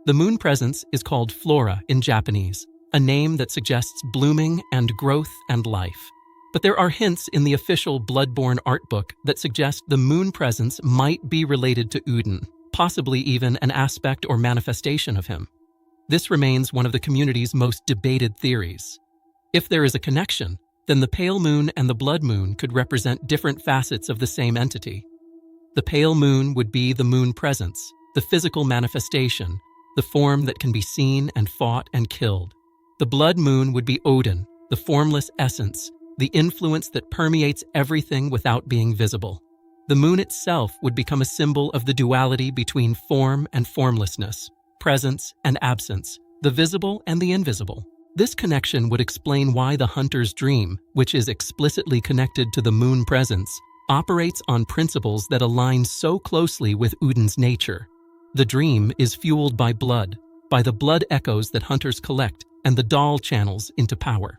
The moon presence is called Flora in Japanese, a name that suggests blooming and growth and life. But there are hints in the official Bloodborne art book that suggest the moon presence might be related to Oedon, possibly even an aspect or manifestation of him. This remains one of the community's most debated theories. If there is a connection, then the pale moon and the blood moon could represent different facets of the same entity. The pale moon would be the moon presence, the physical manifestation, the form that can be seen and fought and killed. The blood moon would be Oedon, the formless essence, the influence that permeates everything without being visible. The moon itself would become a symbol of the duality between form and formlessness, presence and absence, the visible and the invisible. This connection would explain why the hunter's dream, which is explicitly connected to the moon presence, operates on principles that align so closely with Oedon's nature. The dream is fueled by the blood echoes that hunters collect and the Dahl channels into power.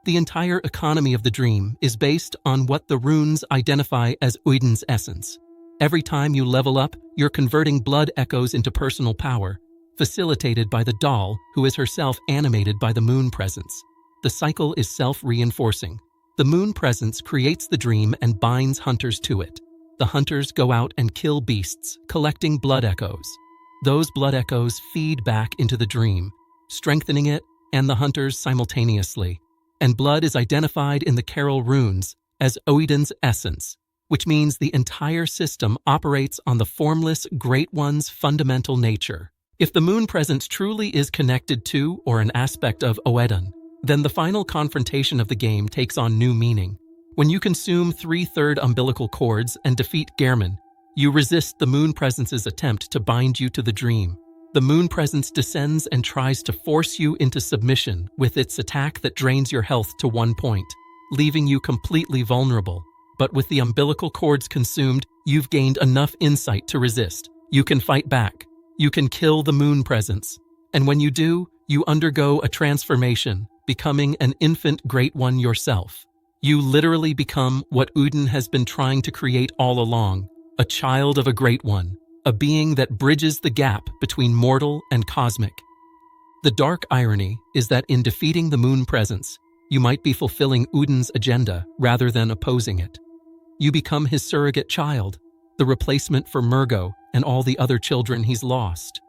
The entire economy of the dream is based on what the runes identify as Oedon's essence. Every time you level up, you're converting blood echoes into personal power, facilitated by the doll, who is herself animated by the moon presence. The cycle is self-reinforcing. The moon presence creates the dream and binds hunters to it. The hunters go out and kill beasts, collecting blood echoes. Those blood echoes feed back into the dream, strengthening it and the hunters simultaneously. And blood is identified in the Carol runes as Oedon's essence, which means the entire system operates on the formless Great One's fundamental nature. If the moon presence truly is connected to or an aspect of Oedon, then the final confrontation of the game takes on new meaning. When you consume 3/3 umbilical cords and defeat Gehrman, you resist the moon presence's attempt to bind you to the dream. The moon presence descends and tries to force you into submission with its attack that drains your health to 1 point, leaving you completely vulnerable. But with the umbilical cords consumed, you've gained enough insight to resist. You can fight back. You can kill the moon presence. And when you do, you undergo a transformation, becoming an infant Great One yourself. You literally become what Oedon has been trying to create all along, a child of a Great One, a being that bridges the gap between mortal and cosmic. The dark irony is that in defeating the moon presence, you might be fulfilling Oedon's agenda rather than opposing it. You become his surrogate child, the replacement for Mergo and all the other children he's lost.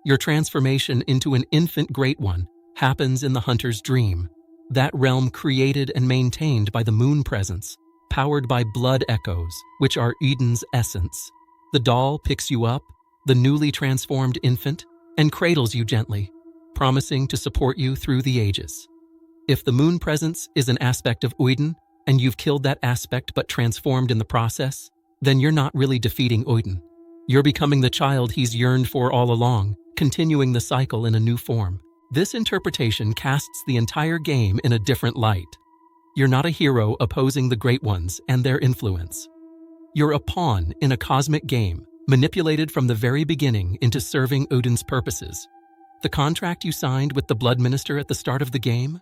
Your transformation into an infant Great One happens in the hunter's dream, that realm created and maintained by the moon presence, powered by blood echoes, which are Oedon's essence. The doll picks you up, the newly transformed infant, and cradles you gently, promising to support you through the ages. If the moon presence is an aspect of Oedon, and you've killed that aspect but transformed in the process, then you're not really defeating Oedon. You're becoming the child he's yearned for all along, continuing the cycle in a new form. This interpretation casts the entire game in a different light. You're not a hero opposing the Great Ones and their influence. You're a pawn in a cosmic game, manipulated from the very beginning into serving Oedon's purposes. The contract you signed with the Blood Minister at the start of the game?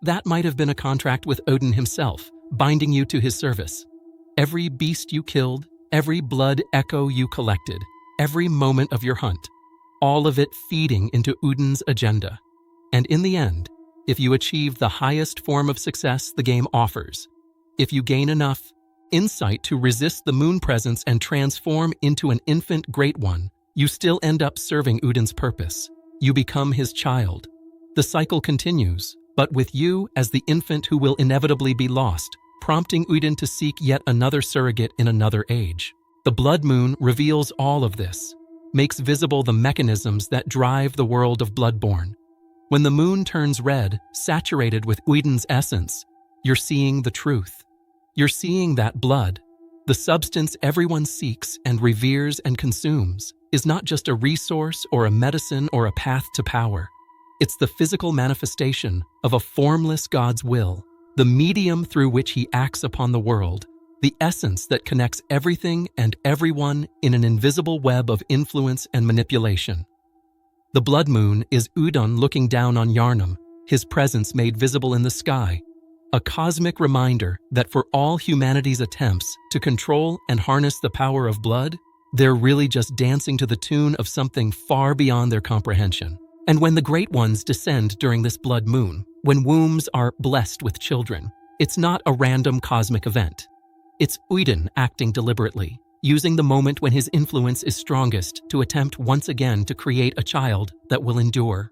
That might have been a contract with Oedon himself, binding you to his service. Every beast you killed, every blood echo you collected, every moment of your hunt, all of it feeding into Oedon's agenda. And in the end, if you achieve the highest form of success the game offers, if you gain enough insight to resist the moon presence and transform into an infant Great One, you still end up serving Oedon's purpose. You become his child. The cycle continues, but with you as the infant who will inevitably be lost, prompting Oedon to seek yet another surrogate in another age. The Blood Moon reveals all of this, makes visible the mechanisms that drive the world of Bloodborne. When the moon turns red, saturated with Oedon's essence, you're seeing the truth. You're seeing that blood, the substance everyone seeks and reveres and consumes, is not just a resource or a medicine or a path to power. It's the physical manifestation of a formless God's will, the medium through which he acts upon the world, the essence that connects everything and everyone in an invisible web of influence and manipulation. The Blood Moon is Oedon looking down on Yharnam, his presence made visible in the sky, a cosmic reminder that for all humanity's attempts to control and harness the power of blood, they're really just dancing to the tune of something far beyond their comprehension. And when the Great Ones descend during this blood moon, when wombs are blessed with children, it's not a random cosmic event. It's Oedon acting deliberately, using the moment when his influence is strongest to attempt once again to create a child that will endure.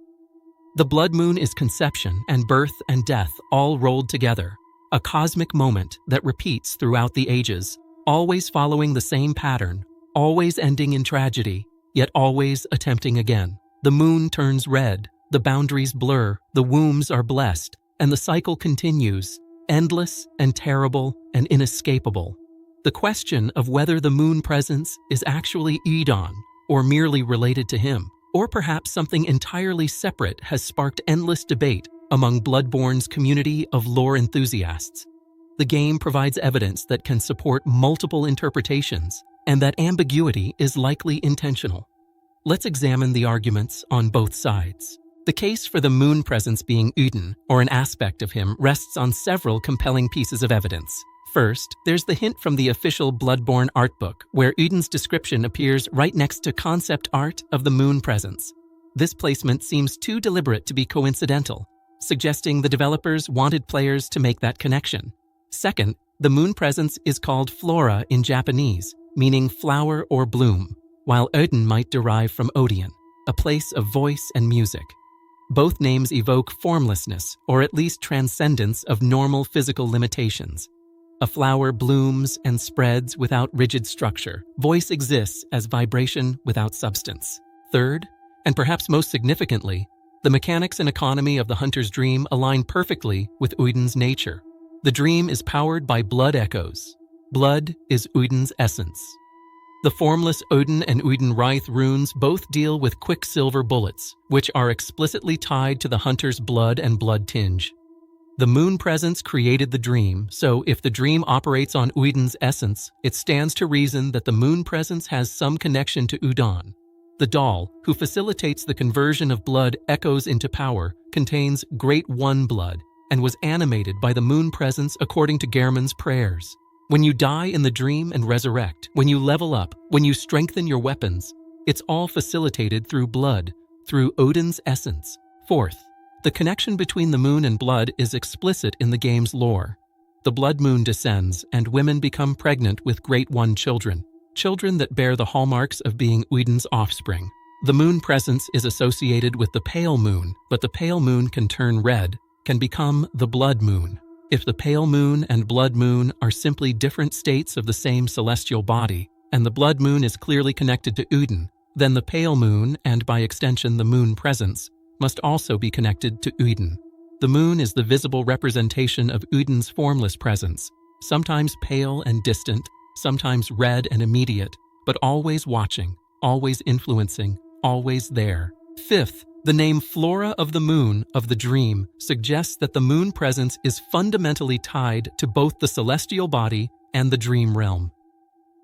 The blood moon is conception and birth and death all rolled together, a cosmic moment that repeats throughout the ages, always following the same pattern, always ending in tragedy, yet always attempting again. The moon turns red, the boundaries blur, the wombs are blessed, and the cycle continues, endless and terrible and inescapable. The question of whether the moon presence is actually Oedon or merely related to him, or perhaps something entirely separate, has sparked endless debate among Bloodborne's community of lore enthusiasts. The game provides evidence that can support multiple interpretations, and that ambiguity is likely intentional. Let's examine the arguments on both sides. The case for the moon presence being Oedon, or an aspect of him, rests on several compelling pieces of evidence. First, there's the hint from the official Bloodborne art book, where Oedon's description appears right next to concept art of the moon presence. This placement seems too deliberate to be coincidental, suggesting the developers wanted players to make that connection. Second, the moon presence is called flora in Japanese, meaning flower or bloom, while Oedon might derive from Oedon, a place of voice and music. Both names evoke formlessness, or at least transcendence of normal physical limitations. A flower blooms and spreads without rigid structure. Voice exists as vibration without substance. Third, and perhaps most significantly, the mechanics and economy of the hunter's dream align perfectly with Oedon's nature. The dream is powered by blood echoes. Blood is Oedon's essence. The formless Oedon and Oedon Wraith runes both deal with quicksilver bullets, which are explicitly tied to the hunter's blood and blood tinge. The moon presence created the dream, so if the dream operates on Oedon's essence, it stands to reason that the moon presence has some connection to Oedon. The doll, who facilitates the conversion of blood echoes into power, contains Great One blood and was animated by the moon presence according to Gehrman's prayers. When you die in the dream and resurrect, when you level up, when you strengthen your weapons, it's all facilitated through blood, through Oedon's essence. Fourth, the connection between the moon and blood is explicit in the game's lore. The blood moon descends, and women become pregnant with Great One children, children that bear the hallmarks of being Oedon's offspring. The moon presence is associated with the pale moon, but the pale moon can turn red, can become the blood moon. If the pale moon and blood moon are simply different states of the same celestial body, and the blood moon is clearly connected to Oedon, then the pale moon, and by extension the moon presence, must also be connected to Oedon. The moon is the visible representation of Oedon's formless presence, sometimes pale and distant, sometimes red and immediate, but always watching, always influencing, always there. Fifth, the name Flora of the Moon of the Dream suggests that the moon presence is fundamentally tied to both the celestial body and the dream realm.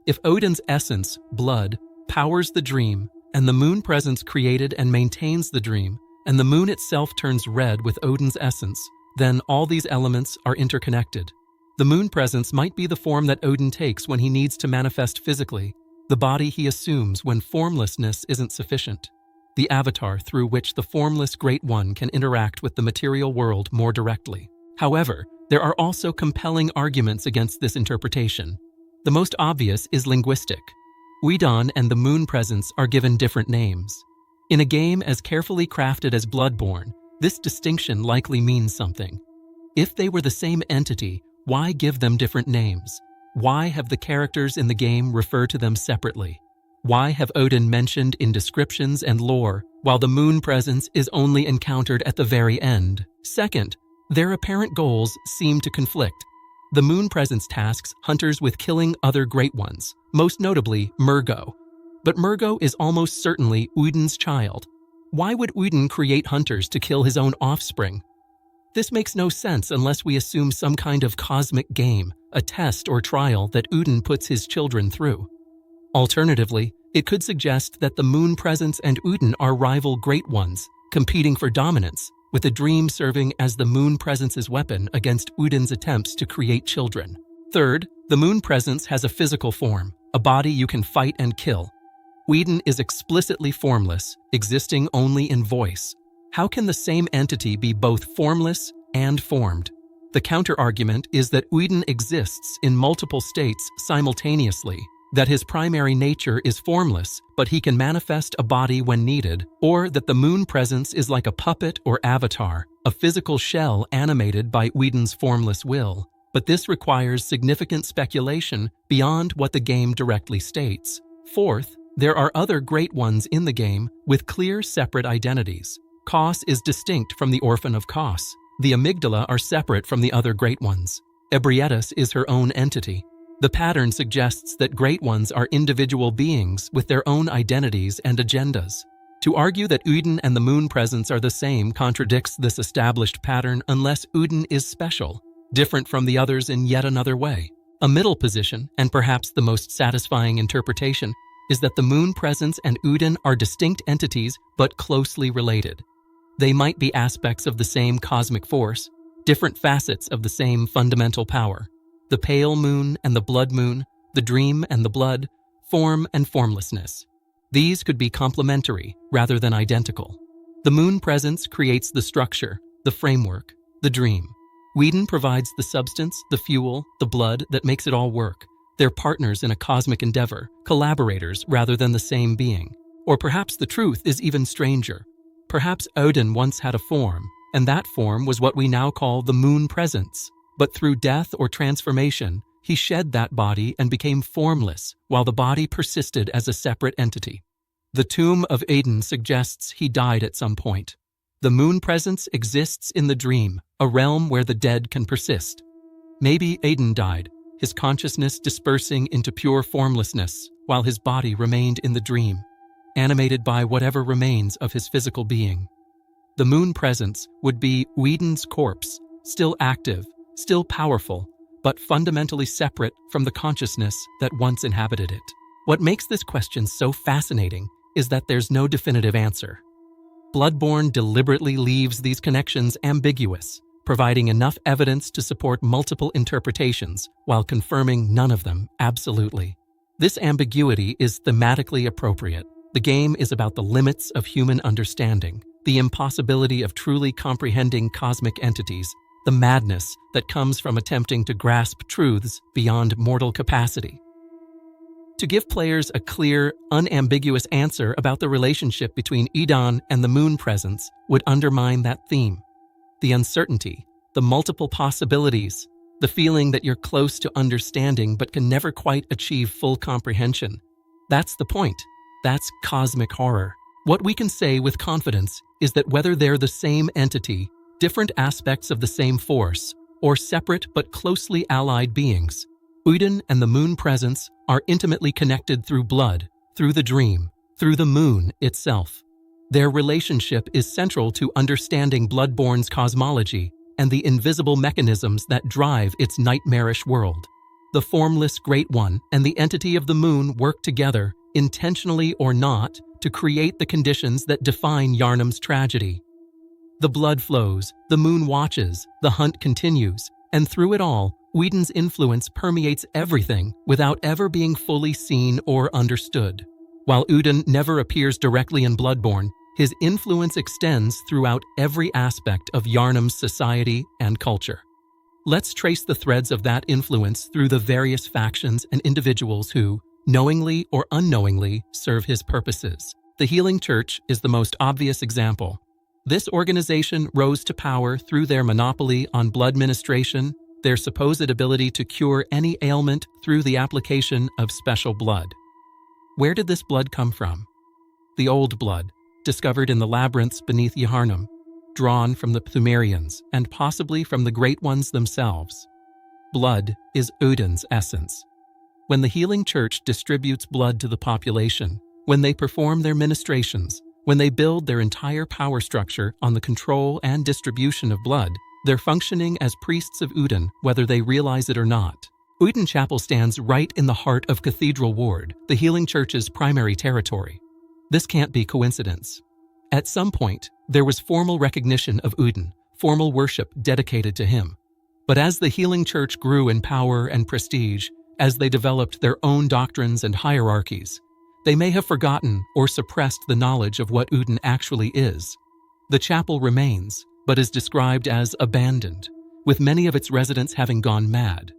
If Oedon's essence, blood, powers the dream, and the moon presence created and maintains the dream, and the moon itself turns red with Oedon's essence, then all these elements are interconnected. The moon presence might be the form that Oedon takes when he needs to manifest physically, the body he assumes when formlessness isn't sufficient, the avatar through which the formless Great One can interact with the material world more directly. However, there are also compelling arguments against this interpretation. The most obvious is linguistic. Oedon and the moon presence are given different names. In a game as carefully crafted as Bloodborne, this distinction likely means something. If they were the same entity, why give them different names? Why have the characters in the game refer to them separately? Why have Oedon mentioned in descriptions and lore, while the moon presence is only encountered at the very end? Second, their apparent goals seem to conflict. The moon presence tasks hunters with killing other Great Ones, most notably Mergo. But Mergo is almost certainly Oedon's child. Why would Oedon create hunters to kill his own offspring? This makes no sense unless we assume some kind of cosmic game, a test or trial that Oedon puts his children through. Alternatively, it could suggest that the moon presence and Oedon are rival Great Ones, competing for dominance, with the dream serving as the moon presence's weapon against Oedon's attempts to create children. Third, the moon presence has a physical form, a body you can fight and kill. Oedon is explicitly formless, existing only in voice. How can the same entity be both formless and formed? The counter-argument is that Oedon exists in multiple states simultaneously, that his primary nature is formless, but he can manifest a body when needed, or that the moon presence is like a puppet or avatar, a physical shell animated by Oedon's formless will. But this requires significant speculation beyond what the game directly states. Fourth, there are other Great Ones in the game with clear separate identities. Kos is distinct from the Orphan of Kos. The amygdala are separate from the other Great Ones. Ebrietas is her own entity. The pattern suggests that Great Ones are individual beings with their own identities and agendas. To argue that Oedon and the moon presence are the same contradicts this established pattern unless Oedon is special, different from the others in yet another way. A middle position, and perhaps the most satisfying interpretation, is that the moon presence and Oedon are distinct entities but closely related. They might be aspects of the same cosmic force, different facets of the same fundamental power. The pale moon and the blood moon, the dream and the blood, form and formlessness. These could be complementary rather than identical. The moon presence creates the structure, the framework, the dream. Oedon provides the substance, the fuel, the blood that makes it all work. They're partners in a cosmic endeavor, collaborators rather than the same being. Or perhaps the truth is even stranger. Perhaps Oedon once had a form, and that form was what we now call the moon presence. But through death or transformation, he shed that body and became formless, while the body persisted as a separate entity. The tomb of Oedon suggests he died at some point. The moon presence exists in the dream, a realm where the dead can persist. Maybe Oedon died, his consciousness dispersing into pure formlessness, while his body remained in the dream, animated by whatever remains of his physical being. The moon presence would be Oedon's corpse, still active, still powerful, but fundamentally separate from the consciousness that once inhabited it. What makes this question so fascinating is that there's no definitive answer. Bloodborne deliberately leaves these connections ambiguous, providing enough evidence to support multiple interpretations while confirming none of them absolutely. This ambiguity is thematically appropriate. The game is about the limits of human understanding, the impossibility of truly comprehending cosmic entities, the madness that comes from attempting to grasp truths beyond mortal capacity. To give players a clear, unambiguous answer about the relationship between Oedon and the moon presence would undermine that theme. The uncertainty, the multiple possibilities, the feeling that you're close to understanding but can never quite achieve full comprehension. That's the point. That's cosmic horror. What we can say with confidence is that whether they're the same entity, different aspects of the same force, or separate but closely allied beings, Oedon and the moon presence are intimately connected through blood, through the dream, through the moon itself. Their relationship is central to understanding Bloodborne's cosmology and the invisible mechanisms that drive its nightmarish world. The formless Great One and the entity of the moon work together, intentionally or not, to create the conditions that define Yharnam's tragedy. The blood flows, the moon watches, the hunt continues, and through it all, Oedon's influence permeates everything without ever being fully seen or understood. While Oedon never appears directly in Bloodborne, his influence extends throughout every aspect of Yharnam's society and culture. Let's trace the threads of that influence through the various factions and individuals who, knowingly or unknowingly, serve his purposes. The Healing Church is the most obvious example. This organization rose to power through their monopoly on blood ministration, their supposed ability to cure any ailment through the application of special blood. Where did this blood come from? The old blood, discovered in the labyrinths beneath Yharnam, drawn from the Pthumerians and possibly from the Great Ones themselves. Blood is Oedon's essence. When the Healing Church distributes blood to the population, when they perform their ministrations, when they build their entire power structure on the control and distribution of blood, they're functioning as priests of Oedon, whether they realize it or not. Oedon Chapel stands right in the heart of Cathedral Ward, the Healing Church's primary territory. This can't be coincidence. At some point, there was formal recognition of Oedon, formal worship dedicated to him. But as the Healing Church grew in power and prestige, as they developed their own doctrines and hierarchies, they may have forgotten or suppressed the knowledge of what Oedon actually is. The chapel remains, but is described as abandoned, with many of its residents having gone mad.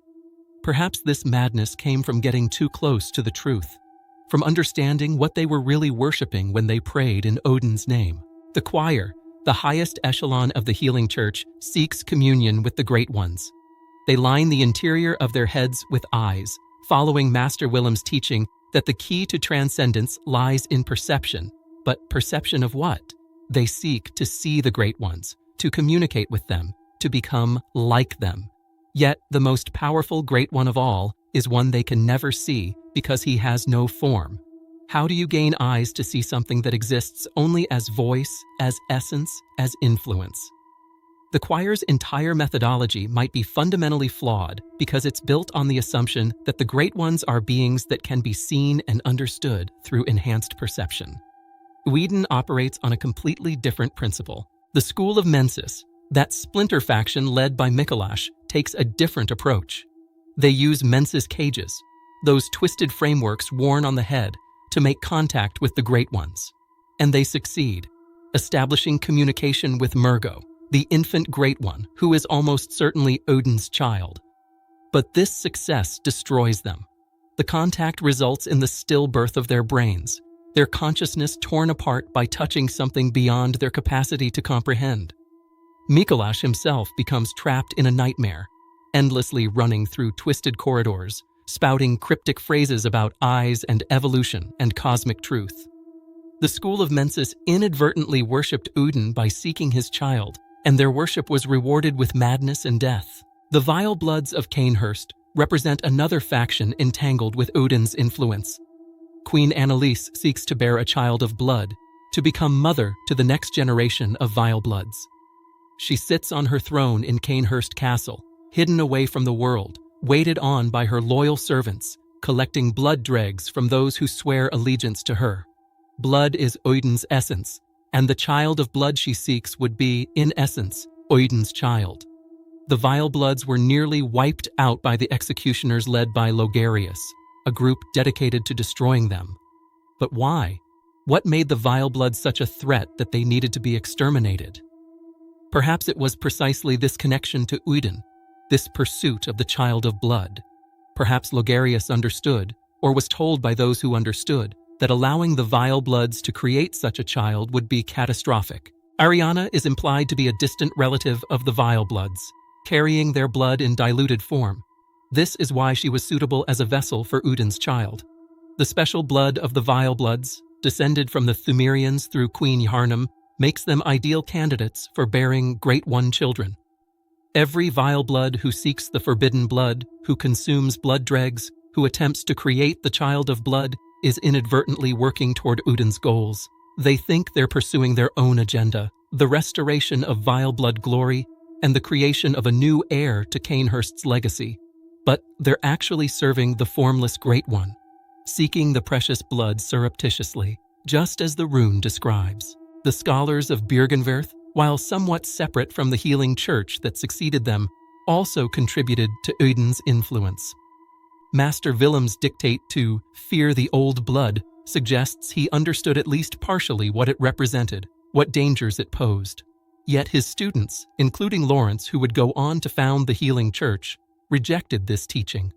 Perhaps this madness came from getting too close to the truth, from understanding what they were really worshiping when they prayed in Oedon's name. The choir, the highest echelon of the Healing Church, seeks communion with the Great Ones. They line the interior of their heads with eyes, following Master Willem's teaching that the key to transcendence lies in perception. But perception of what? They seek to see the Great Ones, to communicate with them, to become like them. Yet the most powerful Great One of all is one they can never see because he has no form. How do you gain eyes to see something that exists only as voice, as essence, as influence? The choir's entire methodology might be fundamentally flawed because it's built on the assumption that the Great Ones are beings that can be seen and understood through enhanced perception. Oedon operates on a completely different principle. The School of Mensis, that splinter faction led by Mikolash, takes a different approach. They use Mensis cages, those twisted frameworks worn on the head, to make contact with the Great Ones. And they succeed, establishing communication with Mergo, the infant Great One, who is almost certainly Oedon's child. But this success destroys them. The contact results in the stillbirth of their brains, their consciousness torn apart by touching something beyond their capacity to comprehend. Mikolash himself becomes trapped in a nightmare, endlessly running through twisted corridors, spouting cryptic phrases about eyes and evolution and cosmic truth. The school of Mensis inadvertently worshipped Oedon by seeking his child, and their worship was rewarded with madness and death. The vile bloods of Cainhurst represent another faction entangled with Oedon's influence. Queen Annalise seeks to bear a child of blood, to become mother to the next generation of vile bloods. She sits on her throne in Cainhurst Castle, hidden away from the world, waited on by her loyal servants, collecting blood dregs from those who swear allegiance to her. Blood is Oedon's essence, and the child of blood she seeks would be, in essence, Oedon's child. The vile bloods were nearly wiped out by the executioners led by Logarius, a group dedicated to destroying them. But why? What made the vile bloods such a threat that they needed to be exterminated? Perhaps it was precisely this connection to Oedon, this pursuit of the child of blood. Perhaps Logarius understood, or was told by those who understood, that allowing the vile bloods to create such a child would be catastrophic. Ariana is implied to be a distant relative of the vile bloods, carrying their blood in diluted form. This is why she was suitable as a vessel for Oedon's child. The special blood of the vile bloods, descended from the Thumerians through Queen Yharnam, makes them ideal candidates for bearing Great One children. Every vile blood who seeks the forbidden blood, who consumes blood dregs, who attempts to create the child of blood, is inadvertently working toward Oedon's goals. They think they're pursuing their own agenda, the restoration of vile blood glory, and the creation of a new heir to Cainhurst's legacy. But they're actually serving the Formless Great One, seeking the precious blood surreptitiously, just as the rune describes. The scholars of Byrgenwerth, while somewhat separate from the healing church that succeeded them, also contributed to Oedon's influence. Master Willem's dictate to fear the old blood suggests he understood at least partially what it represented, what dangers it posed. Yet his students, including Lawrence, who would go on to found the healing church, rejected this teaching.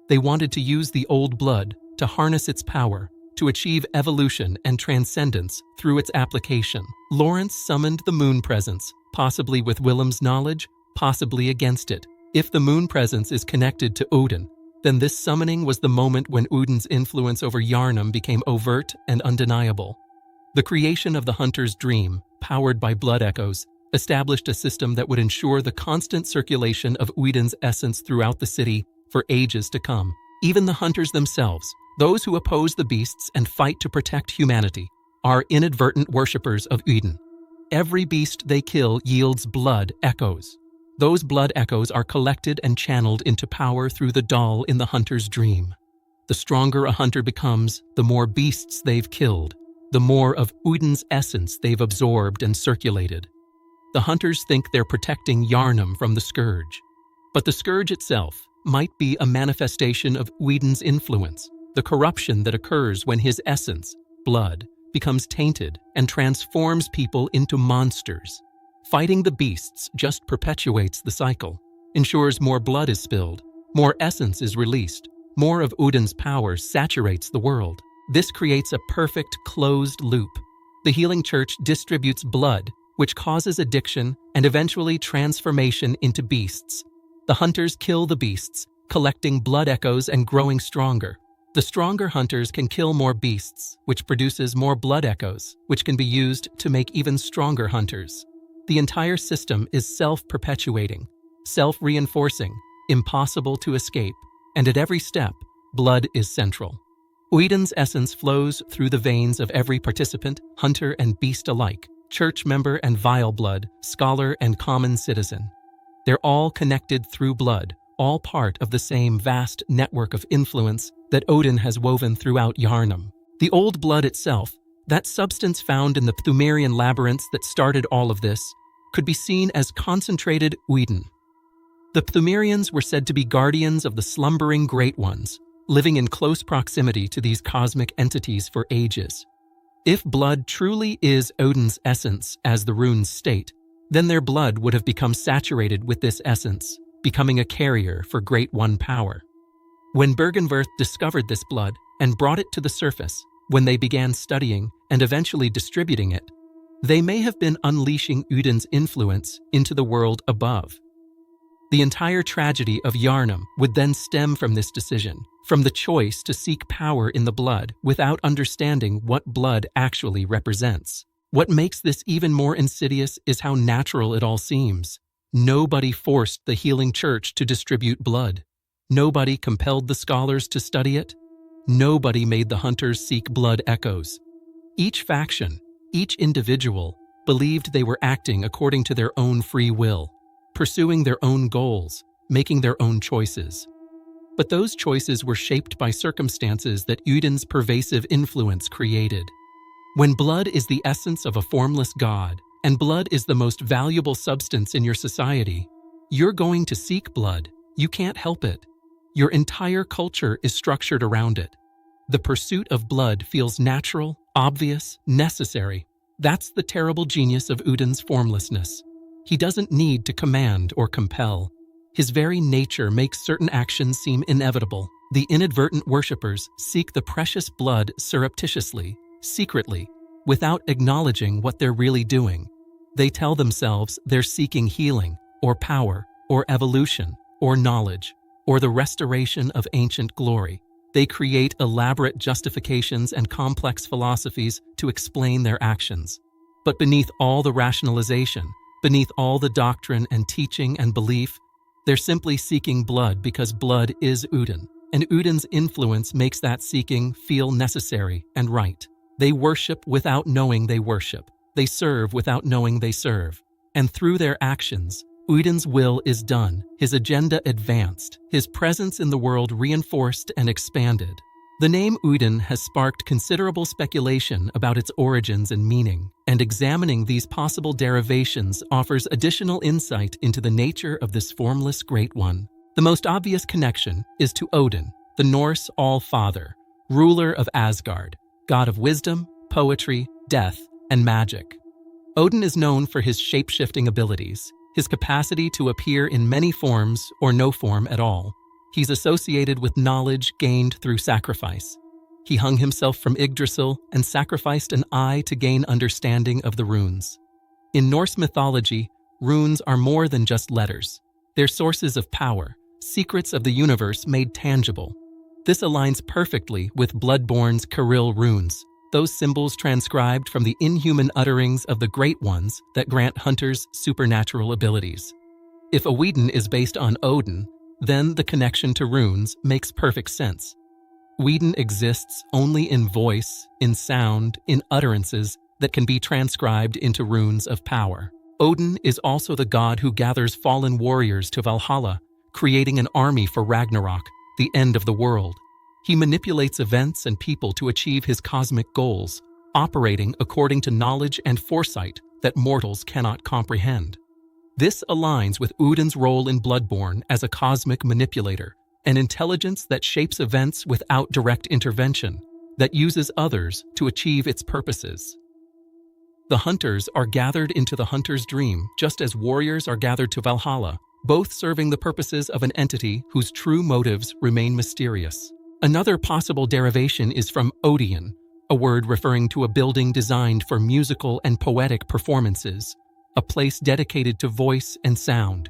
They wanted to use the old blood to harness its power, to achieve evolution and transcendence through its application. Lawrence summoned the moon presence, possibly with Willem's knowledge, possibly against it. If the moon presence is connected to Oedon, then this summoning was the moment when Oedon's influence over Yharnam became overt and undeniable. The creation of the hunter's dream, powered by blood echoes, established a system that would ensure the constant circulation of Oedon's essence throughout the city for ages to come. Even the hunters themselves, those who oppose the beasts and fight to protect humanity, are inadvertent worshippers of Oedon. Every beast they kill yields blood echoes. Those blood echoes are collected and channeled into power through the doll in the hunter's dream. The stronger a hunter becomes, the more beasts they've killed, the more of Oedon's essence they've absorbed and circulated. The hunters think they're protecting Yharnam from the scourge. But the scourge itself might be a manifestation of Oedon's influence, the corruption that occurs when his essence, blood, becomes tainted and transforms people into monsters. Fighting the beasts just perpetuates the cycle, ensures more blood is spilled, more essence is released, more of Oedon's power saturates the world. This creates a perfect closed loop. The healing church distributes blood, which causes addiction and eventually transformation into beasts. The hunters kill the beasts, collecting blood echoes and growing stronger. The stronger hunters can kill more beasts, which produces more blood echoes, which can be used to make even stronger hunters. The entire system is self-perpetuating, self-reinforcing, impossible to escape, and at every step, blood is central. Oedon's essence flows through the veins of every participant, hunter and beast alike, church member and vile blood, scholar and common citizen. They're all connected through blood, all part of the same vast network of influence that Oedon has woven throughout Yharnam. The old blood itself, that substance found in the Thumerian labyrinths that started all of this, could be seen as concentrated Oedon. The Thumerians were said to be guardians of the slumbering Great Ones, living in close proximity to these cosmic entities for ages. If blood truly is Oedon's essence, as the runes state, then their blood would have become saturated with this essence, becoming a carrier for Great One power. When Bergenwerth discovered this blood and brought it to the surface, when they began studying and eventually distributing it, they may have been unleashing Oedon's influence into the world above. The entire tragedy of Yharnam would then stem from this decision, from the choice to seek power in the blood without understanding what blood actually represents. What makes this even more insidious is how natural it all seems. Nobody forced the healing church to distribute blood. Nobody compelled the scholars to study it. Nobody made the hunters seek blood echoes. Each faction, each individual, believed they were acting according to their own free will, pursuing their own goals, making their own choices. But those choices were shaped by circumstances that Oedon's pervasive influence created. When blood is the essence of a formless god, and blood is the most valuable substance in your society, you're going to seek blood. You can't help it. Your entire culture is structured around it. The pursuit of blood feels natural, obvious, necessary. That's the terrible genius of Oedon's formlessness. He doesn't need to command or compel. His very nature makes certain actions seem inevitable. The inadvertent worshippers seek the precious blood surreptitiously, secretly, without acknowledging what they're really doing. They tell themselves they're seeking healing, or power, or evolution, or knowledge, or the restoration of ancient glory. They create elaborate justifications and complex philosophies to explain their actions. But beneath all the rationalization, beneath all the doctrine and teaching and belief, they're simply seeking blood because blood is Oedon, and Oedon's influence makes that seeking feel necessary and right. They worship without knowing they worship. They serve without knowing they serve. And through their actions, Oedon's will is done, his agenda advanced, his presence in the world reinforced and expanded. The name Oedon has sparked considerable speculation about its origins and meaning, and examining these possible derivations offers additional insight into the nature of this formless Great One. The most obvious connection is to Oedon, the Norse All-Father, ruler of Asgard, god of wisdom, poetry, death, and magic. Oedon is known for his shape-shifting abilities, his capacity to appear in many forms or no form at all. He's associated with knowledge gained through sacrifice. He hung himself from Yggdrasil and sacrificed an eye to gain understanding of the runes. In Norse mythology, runes are more than just letters. They're sources of power, secrets of the universe made tangible. This aligns perfectly with Bloodborne's Kirill runes, those symbols transcribed from the inhuman utterings of the Great Ones that grant hunters supernatural abilities. If Oedon is based on Odin, then the connection to runes makes perfect sense. Oedon exists only in voice, in sound, in utterances that can be transcribed into runes of power. Odin is also the god who gathers fallen warriors to Valhalla, creating an army for Ragnarok, the end of the world. He manipulates events and people to achieve his cosmic goals, operating according to knowledge and foresight that mortals cannot comprehend. This aligns with Oedon's role in Bloodborne as a cosmic manipulator, an intelligence that shapes events without direct intervention, that uses others to achieve its purposes. The hunters are gathered into the hunter's dream, just as warriors are gathered to Valhalla, both serving the purposes of an entity whose true motives remain mysterious. Another possible derivation is from Oedon, a word referring to a building designed for musical and poetic performances, a place dedicated to voice and sound.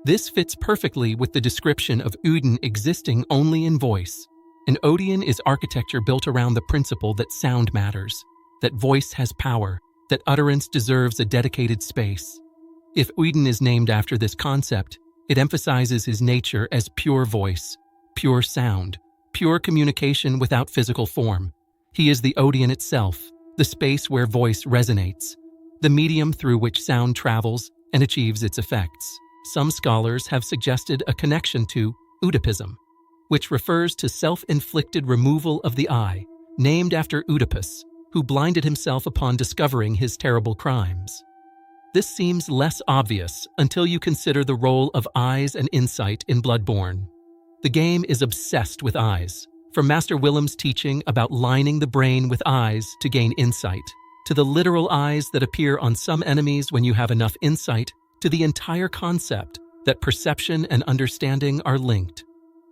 This fits perfectly with the description of Oedon existing only in voice. An Oedon is architecture built around the principle that sound matters, that voice has power, that utterance deserves a dedicated space. If Oedon is named after this concept, it emphasizes his nature as pure voice, pure sound, pure communication without physical form. He is the Oedon itself, the space where voice resonates, the medium through which sound travels and achieves its effects. Some scholars have suggested a connection to Oedipism, which refers to self-inflicted removal of the eye, named after Oedipus, who blinded himself upon discovering his terrible crimes. This seems less obvious until you consider the role of eyes and insight in Bloodborne. The game is obsessed with eyes, from Master Willem's teaching about lining the brain with eyes to gain insight, to the literal eyes that appear on some enemies when you have enough insight, to the entire concept that perception and understanding are linked.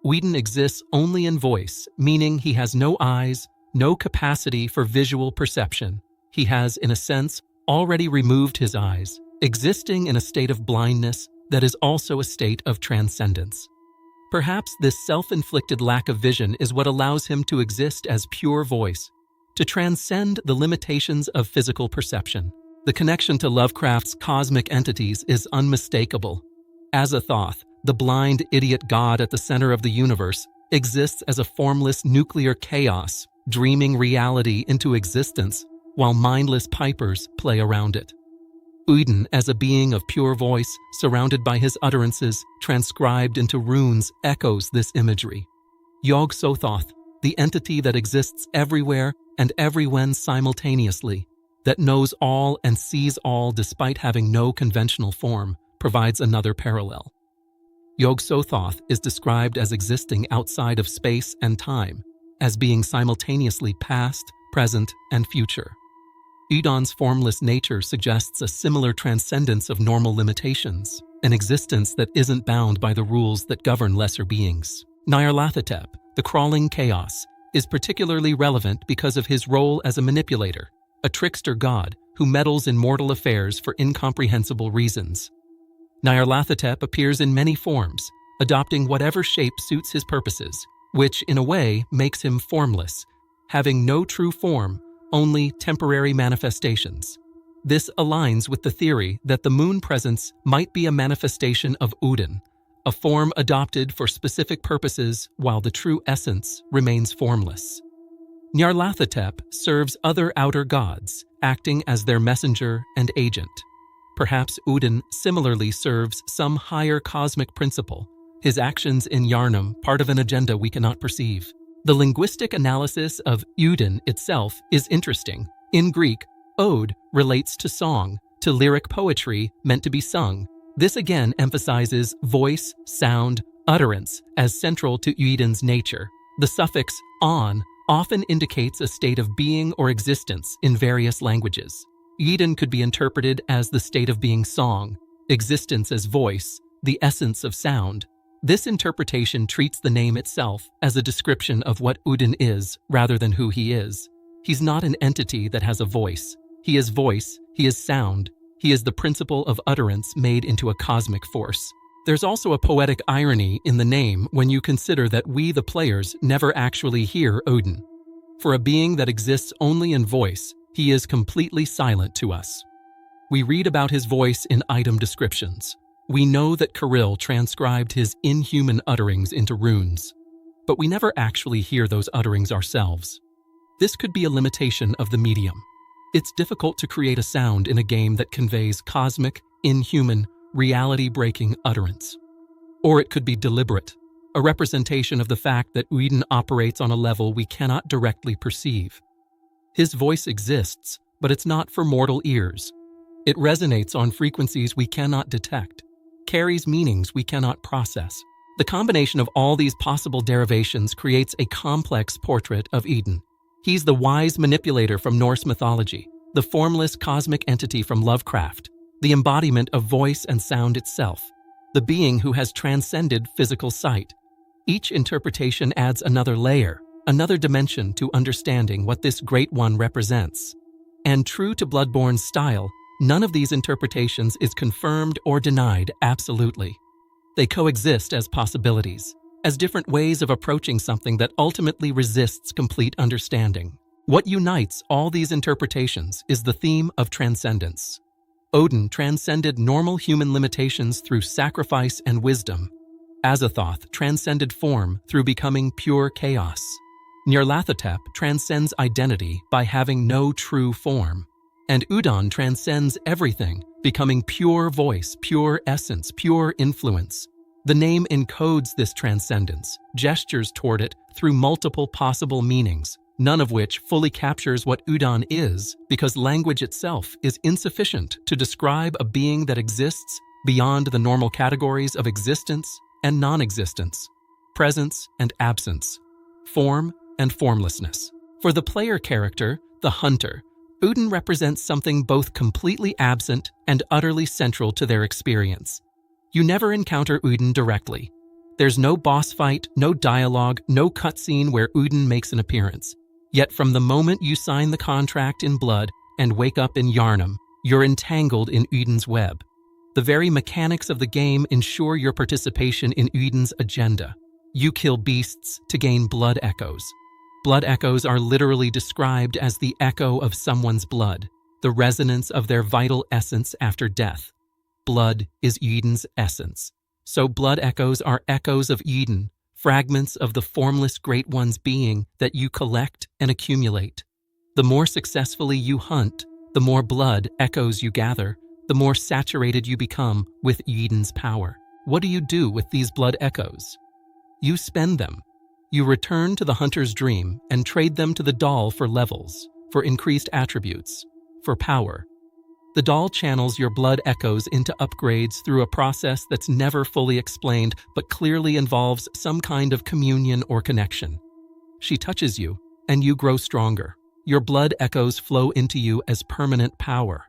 Oedon exists only in voice, meaning he has no eyes, no capacity for visual perception. He has, in a sense, already removed his eyes, existing in a state of blindness that is also a state of transcendence. Perhaps this self-inflicted lack of vision is what allows him to exist as pure voice, to transcend the limitations of physical perception. The connection to Lovecraft's cosmic entities is unmistakable. Azathoth, the blind idiot god at the center of the universe, exists as a formless nuclear chaos, dreaming reality into existence while mindless pipers play around it. Oedon, as a being of pure voice, surrounded by his utterances, transcribed into runes, echoes this imagery. Yog-Sothoth, the entity that exists everywhere and everywhen simultaneously, that knows all and sees all despite having no conventional form, provides another parallel. Yog-Sothoth is described as existing outside of space and time, as being simultaneously past, present, and future. Oedon's formless nature suggests a similar transcendence of normal limitations, an existence that isn't bound by the rules that govern lesser beings. Nyarlathotep, the crawling chaos, is particularly relevant because of his role as a manipulator, a trickster god who meddles in mortal affairs for incomprehensible reasons. Nyarlathotep appears in many forms, adopting whatever shape suits his purposes, which, in a way, makes him formless, having no true form, only temporary manifestations. This aligns with the theory that the moon presence might be a manifestation of Oedon, a form adopted for specific purposes while the true essence remains formless. Nyarlathotep serves other outer gods, acting as their messenger and agent. Perhaps Oedon similarly serves some higher cosmic principle, his actions in Yharnam part of an agenda we cannot perceive. The linguistic analysis of Oedon itself is interesting. In Greek, ode relates to song, to lyric poetry meant to be sung. This again emphasizes voice, sound, utterance as central to Oedon's nature. The suffix on often indicates a state of being or existence in various languages. Oedon could be interpreted as the state of being song, existence as voice, the essence of sound. This interpretation treats the name itself as a description of what Oedon is rather than who he is. He's not an entity that has a voice. He is voice, he is sound, he is the principle of utterance made into a cosmic force. There's also a poetic irony in the name when you consider that we, the players, never actually hear Oedon. For a being that exists only in voice, he is completely silent to us. We read about his voice in item descriptions. We know that Kirill transcribed his inhuman utterings into runes, but we never actually hear those utterings ourselves. This could be a limitation of the medium. It's difficult to create a sound in a game that conveys cosmic, inhuman, reality-breaking utterance. Or it could be deliberate, a representation of the fact that Oedon operates on a level we cannot directly perceive. His voice exists, but it's not for mortal ears. It resonates on frequencies we cannot detect, carries meanings we cannot process. The combination of all these possible derivations creates a complex portrait of Oedon. He's the wise manipulator from Norse mythology, the formless cosmic entity from Lovecraft, the embodiment of voice and sound itself, the being who has transcended physical sight. Each interpretation adds another layer, another dimension to understanding what this Great One represents. And true to Bloodborne's style, none of these interpretations is confirmed or denied absolutely. They coexist as possibilities, as different ways of approaching something that ultimately resists complete understanding. What unites all these interpretations is the theme of transcendence. Oedon transcended normal human limitations through sacrifice and wisdom. Azathoth transcended form through becoming pure chaos. Nyarlathotep transcends identity by having no true form. And Oedon transcends everything, becoming pure voice, pure essence, pure influence. The name encodes this transcendence, gestures toward it through multiple possible meanings, none of which fully captures what Oedon is, because language itself is insufficient to describe a being that exists beyond the normal categories of existence and non-existence. presence and absence, form and formlessness. For the player character, the hunter, Oedon represents something both completely absent and utterly central to their experience. You never encounter Oedon directly. There's no boss fight, no dialogue, no cutscene where Oedon makes an appearance. Yet from the moment you sign the contract in Blood and wake up in Yharnam, you're entangled in Oedon's web. The very mechanics of the game ensure your participation in Oedon's agenda. You kill beasts to gain blood echoes. Blood echoes are literally described as the echo of someone's blood, the resonance of their vital essence after death. Blood is Oedon's essence. So blood echoes are echoes of Oedon, fragments of the formless Great One's being that you collect and accumulate. The more successfully you hunt, the more blood echoes you gather, the more saturated you become with Oedon's power. What do you do with these blood echoes? You spend them. You return to the hunter's dream and trade them to the doll for levels, for increased attributes, for power. The doll channels your blood echoes into upgrades through a process that's never fully explained but clearly involves some kind of communion or connection. She touches you, and you grow stronger. Your blood echoes flow into you as permanent power.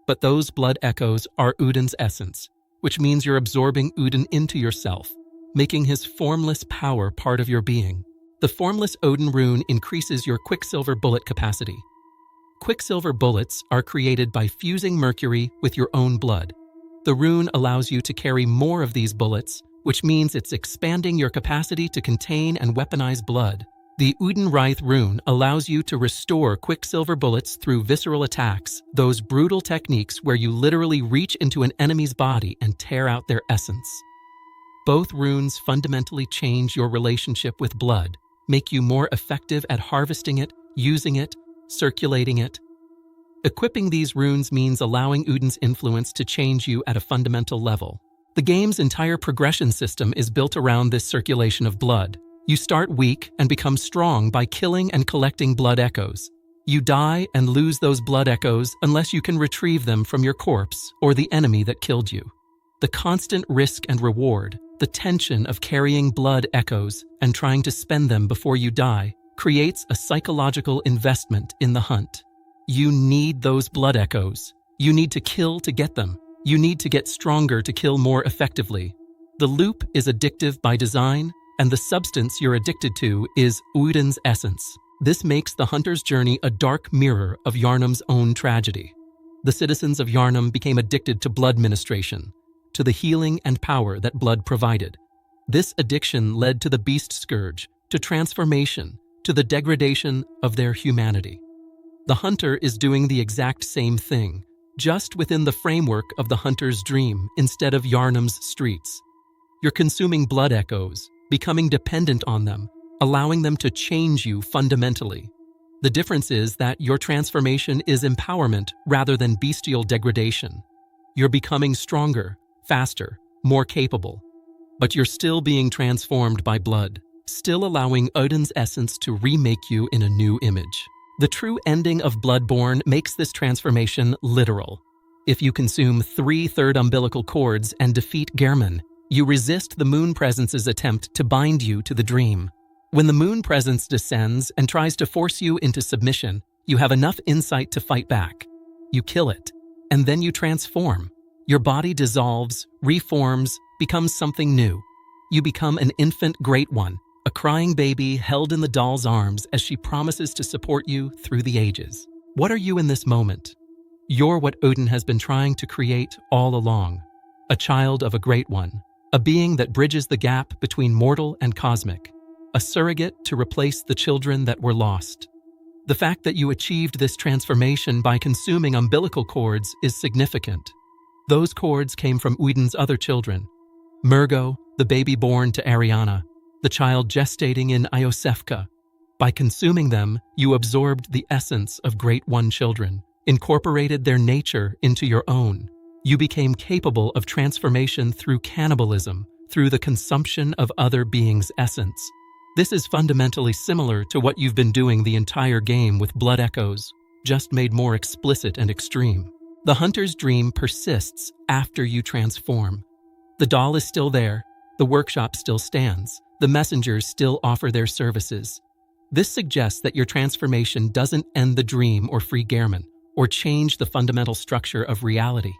But those blood echoes are Oedon's essence, which means you're absorbing Oedon into yourself, making his formless power part of your being. The Formless Oedon rune increases your Quicksilver bullet capacity. Quicksilver bullets are created by fusing mercury with your own blood. The rune allows you to carry more of these bullets, which means it's expanding your capacity to contain and weaponize blood. The Oedon Wraith rune allows you to restore Quicksilver bullets through visceral attacks, those brutal techniques where you literally reach into an enemy's body and tear out their essence. Both runes fundamentally change your relationship with blood, make you more effective at harvesting it, using it, circulating it. Equipping these runes means allowing Oedon's influence to change you at a fundamental level. The game's entire progression system is built around this circulation of blood. You start weak and become strong by killing and collecting blood echoes. You die and lose those blood echoes unless you can retrieve them from your corpse or the enemy that killed you. The constant risk and reward, the tension of carrying blood echoes and trying to spend them before you die, creates a psychological investment in the hunt. You need those blood echoes. You need to kill to get them. You need to get stronger to kill more effectively. The loop is addictive by design, and the substance you're addicted to is Oedon's essence. This makes the hunter's journey a dark mirror of Yharnam's own tragedy. The citizens of Yharnam became addicted to blood ministration, to the healing and power that blood provided. This addiction led to the beast scourge, to transformation, to the degradation of their humanity. The hunter is doing the exact same thing, just within the framework of the hunter's dream instead of Yharnam's streets. You're consuming blood echoes, becoming dependent on them, allowing them to change you fundamentally. The difference is that your transformation is empowerment rather than bestial degradation. You're becoming stronger, faster, more capable. But you're still being transformed by blood, still allowing Oedon's essence to remake you in a new image. The true ending of Bloodborne makes this transformation literal. If you consume 3/3 umbilical cords and defeat Gehrman, you resist the Moon Presence's attempt to bind you to the dream. When the Moon Presence descends and tries to force you into submission, you have enough insight to fight back. You kill it, and then you transform. Your body dissolves, reforms, becomes something new. You become an infant Great One, a crying baby held in the doll's arms as she promises to support you through the ages. What are you in this moment? You're what Oedon has been trying to create all along. A child of a Great One, a being that bridges the gap between mortal and cosmic, a surrogate to replace the children that were lost. The fact that you achieved this transformation by consuming umbilical cords is significant. Those cords came from Oedon's other children. Mergo, the baby born to Ariana, the child gestating in Iosefka. By consuming them, you absorbed the essence of Great One children, incorporated their nature into your own. You became capable of transformation through cannibalism, through the consumption of other beings' essence. This is fundamentally similar to what you've been doing the entire game with blood echoes, just made more explicit and extreme. The hunter's dream persists after you transform. The doll is still there, the workshop still stands, The messengers still offer their services. This suggests that your transformation doesn't end the dream or free Gehrman, or change the fundamental structure of reality.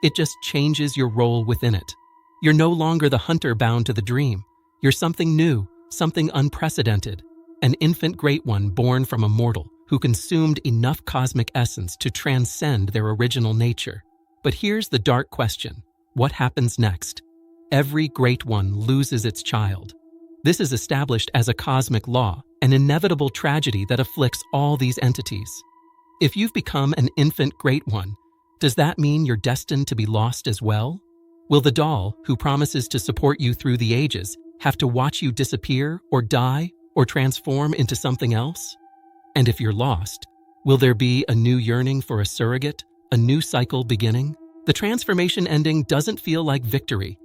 It just changes your role within it. You're no longer the hunter bound to the dream. You're something new, something unprecedented, an infant great one born from a mortal who consumed enough cosmic essence to transcend their original nature. But here's the dark question. What happens next? Every great one loses its child. This is established as a cosmic law, an inevitable tragedy that afflicts all these entities. If you've become an infant great one, does that mean you're destined to be lost as well? Will the doll, who promises to support you through the ages, have to watch you disappear or die or transform into something else? And if you're lost, will there be a new yearning for a surrogate, a new cycle beginning? The transformation ending doesn't feel like victory.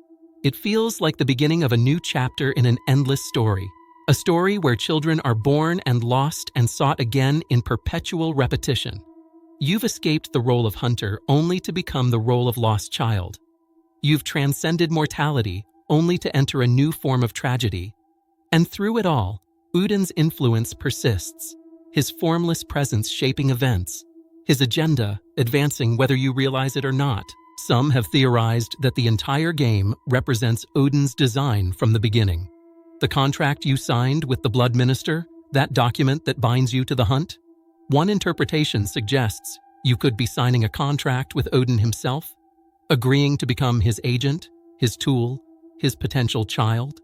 It feels like the beginning of a new chapter in an endless story, a story where children are born and lost and sought again in perpetual repetition. You've escaped the role of hunter only to become the role of lost child. You've transcended mortality only to enter a new form of tragedy. And through it all, Oedon's influence persists, his formless presence shaping events, his agenda advancing whether you realize it or not. Some have theorized that the entire game represents Oedon's design from the beginning. The contract you signed with the Blood Minister, that document that binds you to the hunt? One interpretation suggests you could be signing a contract with Oedon himself, agreeing to become his agent, his tool, his potential child.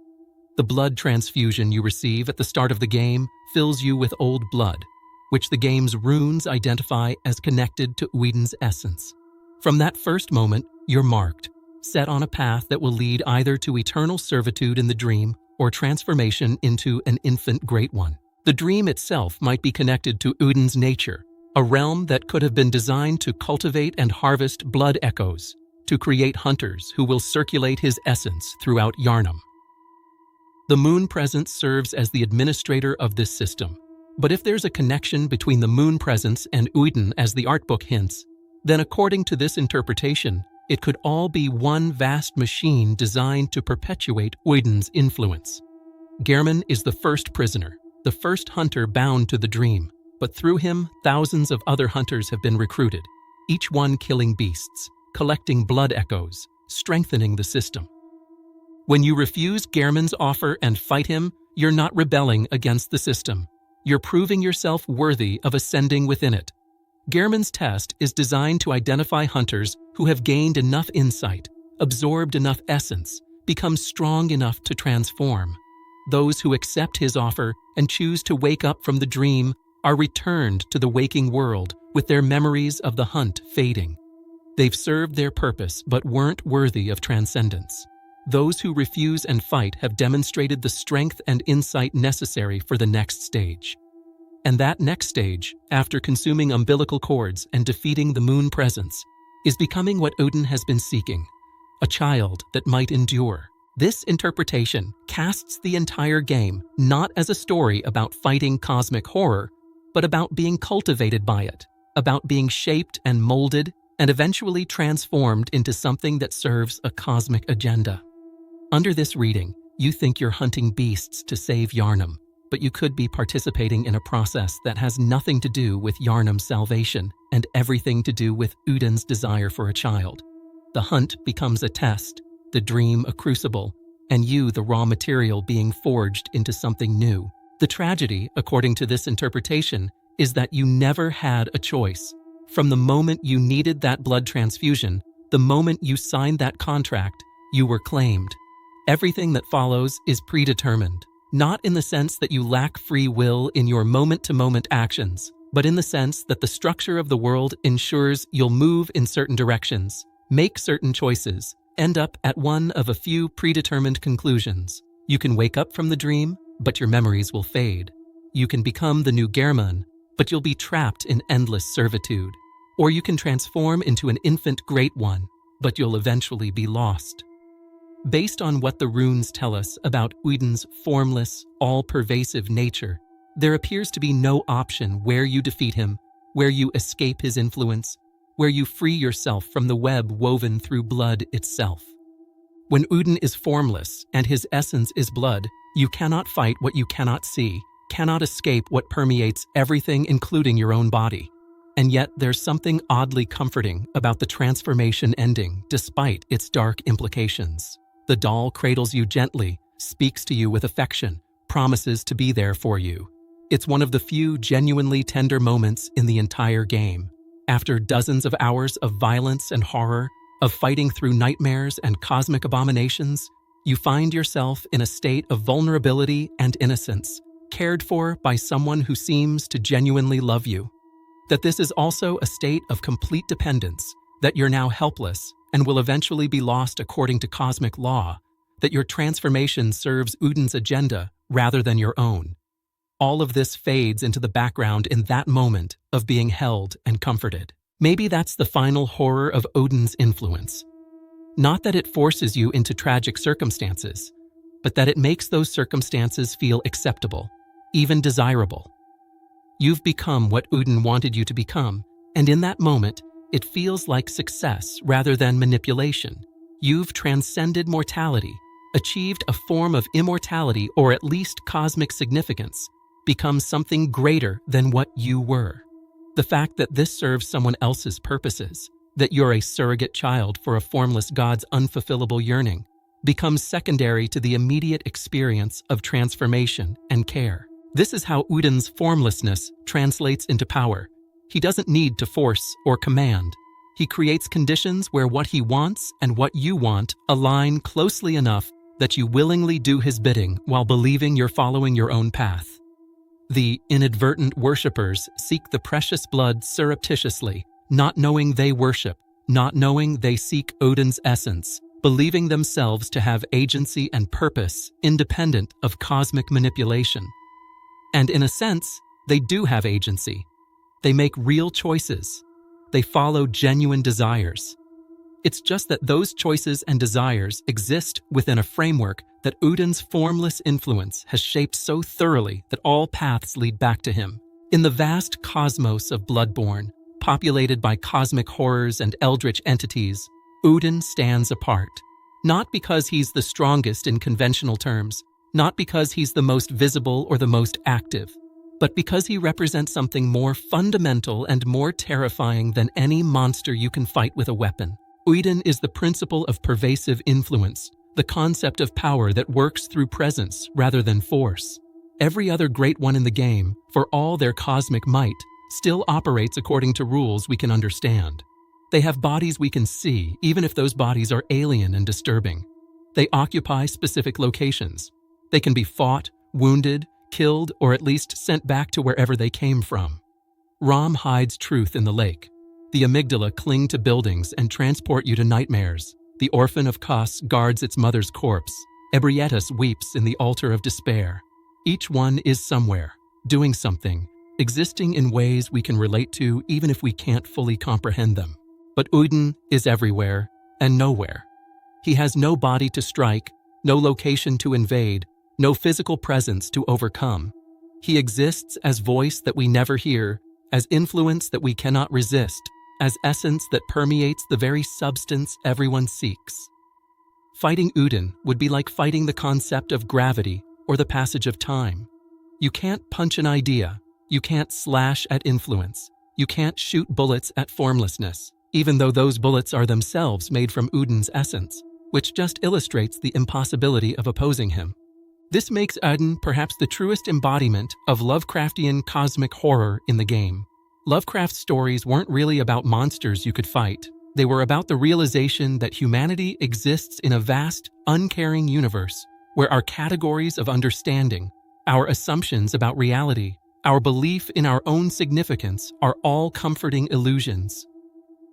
The blood transfusion you receive at the start of the game fills you with old blood, which the game's runes identify as connected to Oedon's essence. From that first moment, you're marked, set on a path that will lead either to eternal servitude in the dream or transformation into an infant great one. The dream itself might be connected to Oedon's nature, a realm that could have been designed to cultivate and harvest blood echoes, to create hunters who will circulate his essence throughout Yharnam. The moon presence serves as the administrator of this system. But if there's a connection between the moon presence and Oedon, as the art book hints, then according to this interpretation, it could all be one vast machine designed to perpetuate Oedon's influence. Gehrman is the first prisoner, the first hunter bound to the dream, but through him, thousands of other hunters have been recruited, each one killing beasts, collecting blood echoes, strengthening the system. When you refuse Gehrman's offer and fight him, you're not rebelling against the system. You're proving yourself worthy of ascending within it. Gehrman's test is designed to identify hunters who have gained enough insight, absorbed enough essence, become strong enough to transform. Those who accept his offer and choose to wake up from the dream are returned to the waking world with their memories of the hunt fading. They've served their purpose but weren't worthy of transcendence. Those who refuse and fight have demonstrated the strength and insight necessary for the next stage. And that next stage, after consuming umbilical cords and defeating the moon presence, is becoming what Oedon has been seeking, a child that might endure. This interpretation casts the entire game not as a story about fighting cosmic horror, but about being cultivated by it, about being shaped and molded and eventually transformed into something that serves a cosmic agenda. Under this reading, you think you're hunting beasts to save Yharnam, but you could be participating in a process that has nothing to do with Yharnam's salvation and everything to do with Oedon's desire for a child. The hunt becomes a test, the dream a crucible, and you the raw material being forged into something new. The tragedy, according to this interpretation, is that you never had a choice. From the moment you needed that blood transfusion, the moment you signed that contract, you were claimed. Everything that follows is predetermined, not in the sense that you lack free will in your moment-to-moment actions, but in the sense that the structure of the world ensures you'll move in certain directions, make certain choices, end up at one of a few predetermined conclusions. You can wake up from the dream, but your memories will fade. You can become the new Gehrman, but you'll be trapped in endless servitude. Or you can transform into an infant great one, but you'll eventually be lost. Based on what the runes tell us about Oedon's formless, all-pervasive nature, there appears to be no option where you defeat him, where you escape his influence, where you free yourself from the web woven through blood itself. When Oedon is formless and his essence is blood, you cannot fight what you cannot see, cannot escape what permeates everything including your own body. And yet there's something oddly comforting about the transformation ending despite its dark implications. The doll cradles you gently, speaks to you with affection, promises to be there for you. It's one of the few genuinely tender moments in the entire game. After dozens of hours of violence and horror, of fighting through nightmares and cosmic abominations, you find yourself in a state of vulnerability and innocence, cared for by someone who seems to genuinely love you. That this is also a state of complete dependence, that you're now helpless and will eventually be lost according to cosmic law, that your transformation serves Oedon's agenda rather than your own. All of this fades into the background in that moment of being held and comforted. Maybe that's the final horror of Oedon's influence. Not that it forces you into tragic circumstances, but that it makes those circumstances feel acceptable, even desirable. You've become what Oedon wanted you to become, and in that moment, it feels like success rather than manipulation. You've transcended mortality, achieved a form of immortality or at least cosmic significance, become something greater than what you were. The fact that this serves someone else's purposes, that you're a surrogate child for a formless god's unfulfillable yearning, becomes secondary to the immediate experience of transformation and care. This is how Oedon's formlessness translates into power. He doesn't need to force or command. He creates conditions where what he wants and what you want align closely enough that you willingly do his bidding while believing you're following your own path. The inadvertent worshippers seek the precious blood surreptitiously, not knowing they worship, not knowing they seek Oedon's essence, believing themselves to have agency and purpose independent of cosmic manipulation. And in a sense, they do have agency. They make real choices. They follow genuine desires. It's just that those choices and desires exist within a framework that Oedon's formless influence has shaped so thoroughly that all paths lead back to him. In the vast cosmos of Bloodborne, populated by cosmic horrors and eldritch entities, Oedon stands apart. Not because he's the strongest in conventional terms, not because he's the most visible or the most active, but because he represents something more fundamental and more terrifying than any monster you can fight with a weapon. Oedon is the principle of pervasive influence, the concept of power that works through presence rather than force. Every other great one in the game, for all their cosmic might, still operates according to rules we can understand. They have bodies we can see, even if those bodies are alien and disturbing. They occupy specific locations. They can be fought, wounded, killed, or at least sent back to wherever they came from. Rom hides truth in the lake. The amygdala cling to buildings and transport you to nightmares. The orphan of Kos guards its mother's corpse. Ebrietas weeps in the altar of despair. Each one is somewhere, doing something, existing in ways we can relate to even if we can't fully comprehend them. But Oedon is everywhere and nowhere. He has no body to strike, no location to invade, no physical presence to overcome. He exists as voice that we never hear, as influence that we cannot resist, as essence that permeates the very substance everyone seeks. Fighting Oedon would be like fighting the concept of gravity or the passage of time. You can't punch an idea, you can't slash at influence, you can't shoot bullets at formlessness, even though those bullets are themselves made from Oedon's essence, which just illustrates the impossibility of opposing him. This makes Oedon perhaps the truest embodiment of Lovecraftian cosmic horror in the game. Lovecraft's stories weren't really about monsters you could fight. They were about the realization that humanity exists in a vast, uncaring universe where our categories of understanding, our assumptions about reality, our belief in our own significance are all comforting illusions.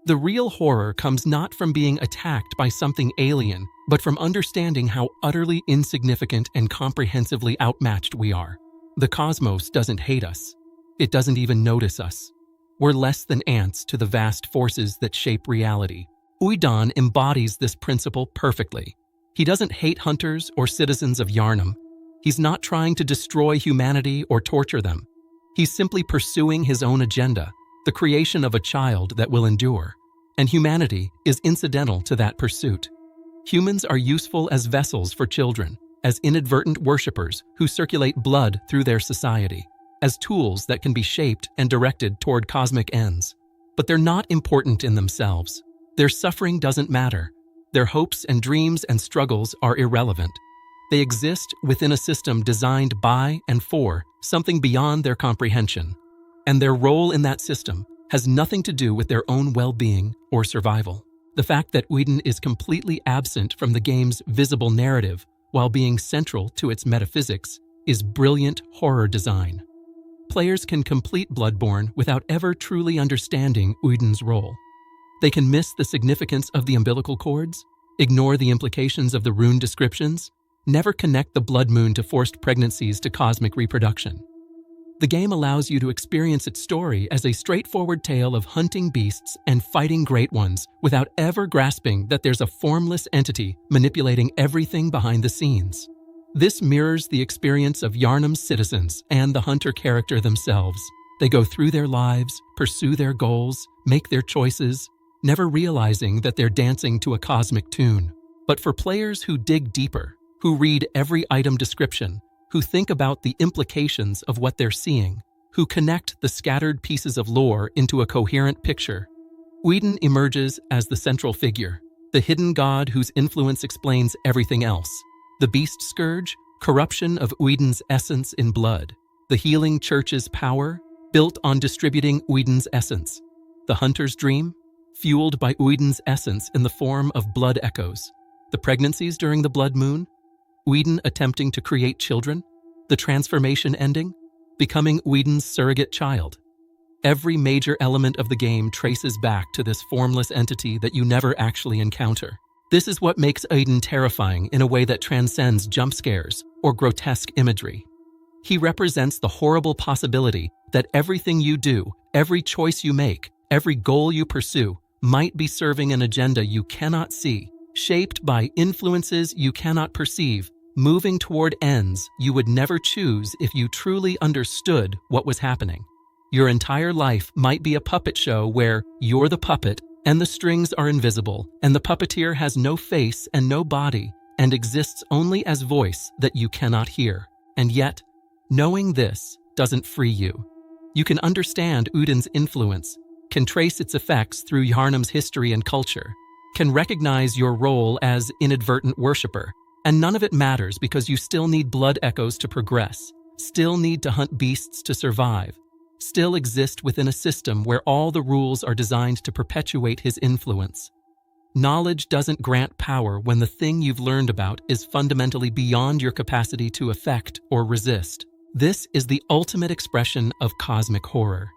The real horror comes not from being attacked by something alien, but from understanding how utterly insignificant and comprehensively outmatched we are. The cosmos doesn't hate us. It doesn't even notice us. We're less than ants to the vast forces that shape reality. Oedon embodies this principle perfectly. He doesn't hate hunters or citizens of Yharnam. He's not trying to destroy humanity or torture them. He's simply pursuing his own agenda, the creation of a child that will endure. And humanity is incidental to that pursuit. Humans are useful as vessels for children, as inadvertent worshippers who circulate blood through their society, as tools that can be shaped and directed toward cosmic ends. But they're not important in themselves. Their suffering doesn't matter. Their hopes and dreams and struggles are irrelevant. They exist within a system designed by and for something beyond their comprehension. And their role in that system has nothing to do with their own well-being or survival. The fact that Oedon is completely absent from the game's visible narrative while being central to its metaphysics is brilliant horror design. Players can complete Bloodborne without ever truly understanding Oedon's role. They can miss the significance of the umbilical cords, ignore the implications of the rune descriptions, never connect the blood moon to forced pregnancies to cosmic reproduction. The game allows you to experience its story as a straightforward tale of hunting beasts and fighting great ones without ever grasping that there's a formless entity manipulating everything behind the scenes. This mirrors the experience of Yharnam's citizens and the hunter character themselves. They go through their lives, pursue their goals, make their choices, never realizing that they're dancing to a cosmic tune. But for players who dig deeper, who read every item description, who think about the implications of what they're seeing, who connect the scattered pieces of lore into a coherent picture, Oedon emerges as the central figure, the hidden god whose influence explains everything else. The beast scourge, corruption of Oedon's essence in blood. The healing church's power, built on distributing Oedon's essence. The hunter's dream, fueled by Oedon's essence in the form of blood echoes. The pregnancies during the blood moon, Oedon attempting to create children. The transformation ending, becoming Oedon's surrogate child. Every major element of the game traces back to this formless entity that you never actually encounter. This is what makes Oedon terrifying in a way that transcends jump scares or grotesque imagery. He represents the horrible possibility that everything you do, every choice you make, every goal you pursue might be serving an agenda you cannot see, shaped by influences you cannot perceive, moving toward ends you would never choose if you truly understood what was happening. Your entire life might be a puppet show where you're the puppet and the strings are invisible, and the puppeteer has no face and no body, and exists only as voice that you cannot hear. And yet, knowing this doesn't free you. You can understand Oedon's influence, can trace its effects through Yharnam's history and culture, can recognize your role as inadvertent worshipper, and none of it matters because you still need blood echoes to progress, still need to hunt beasts to survive, still exist within a system where all the rules are designed to perpetuate his influence. Knowledge doesn't grant power when the thing you've learned about is fundamentally beyond your capacity to affect or resist. This is the ultimate expression of cosmic horror.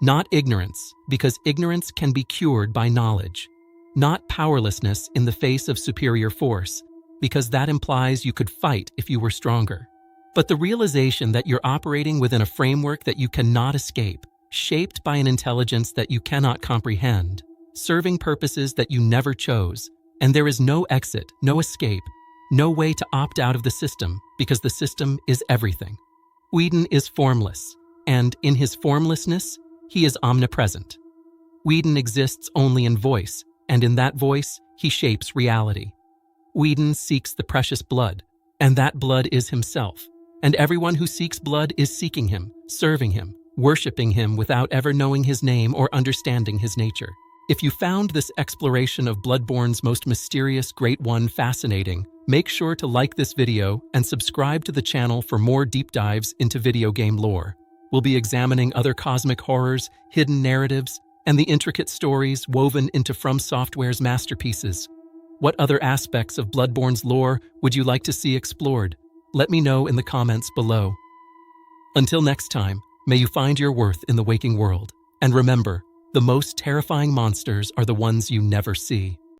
Not ignorance, because ignorance can be cured by knowledge. Not powerlessness in the face of superior force, because that implies you could fight if you were stronger. But the realization that you're operating within a framework that you cannot escape, shaped by an intelligence that you cannot comprehend, serving purposes that you never chose, and there is no exit, no escape, no way to opt out of the system because the system is everything. Oedon is formless, and in his formlessness, he is omnipresent. Oedon exists only in voice, and in that voice, he shapes reality. Oedon seeks the precious blood, and that blood is himself. And everyone who seeks blood is seeking him, serving him, worshiping him without ever knowing his name or understanding his nature. If you found this exploration of Bloodborne's most mysterious Great One fascinating, make sure to like this video and subscribe to the channel for more deep dives into video game lore. We'll be examining other cosmic horrors, hidden narratives, and the intricate stories woven into FromSoftware's masterpieces. What other aspects of Bloodborne's lore would you like to see explored? Let me know in the comments below. Until next time, may you find your worth in the waking world. And remember, the most terrifying monsters are the ones you never see.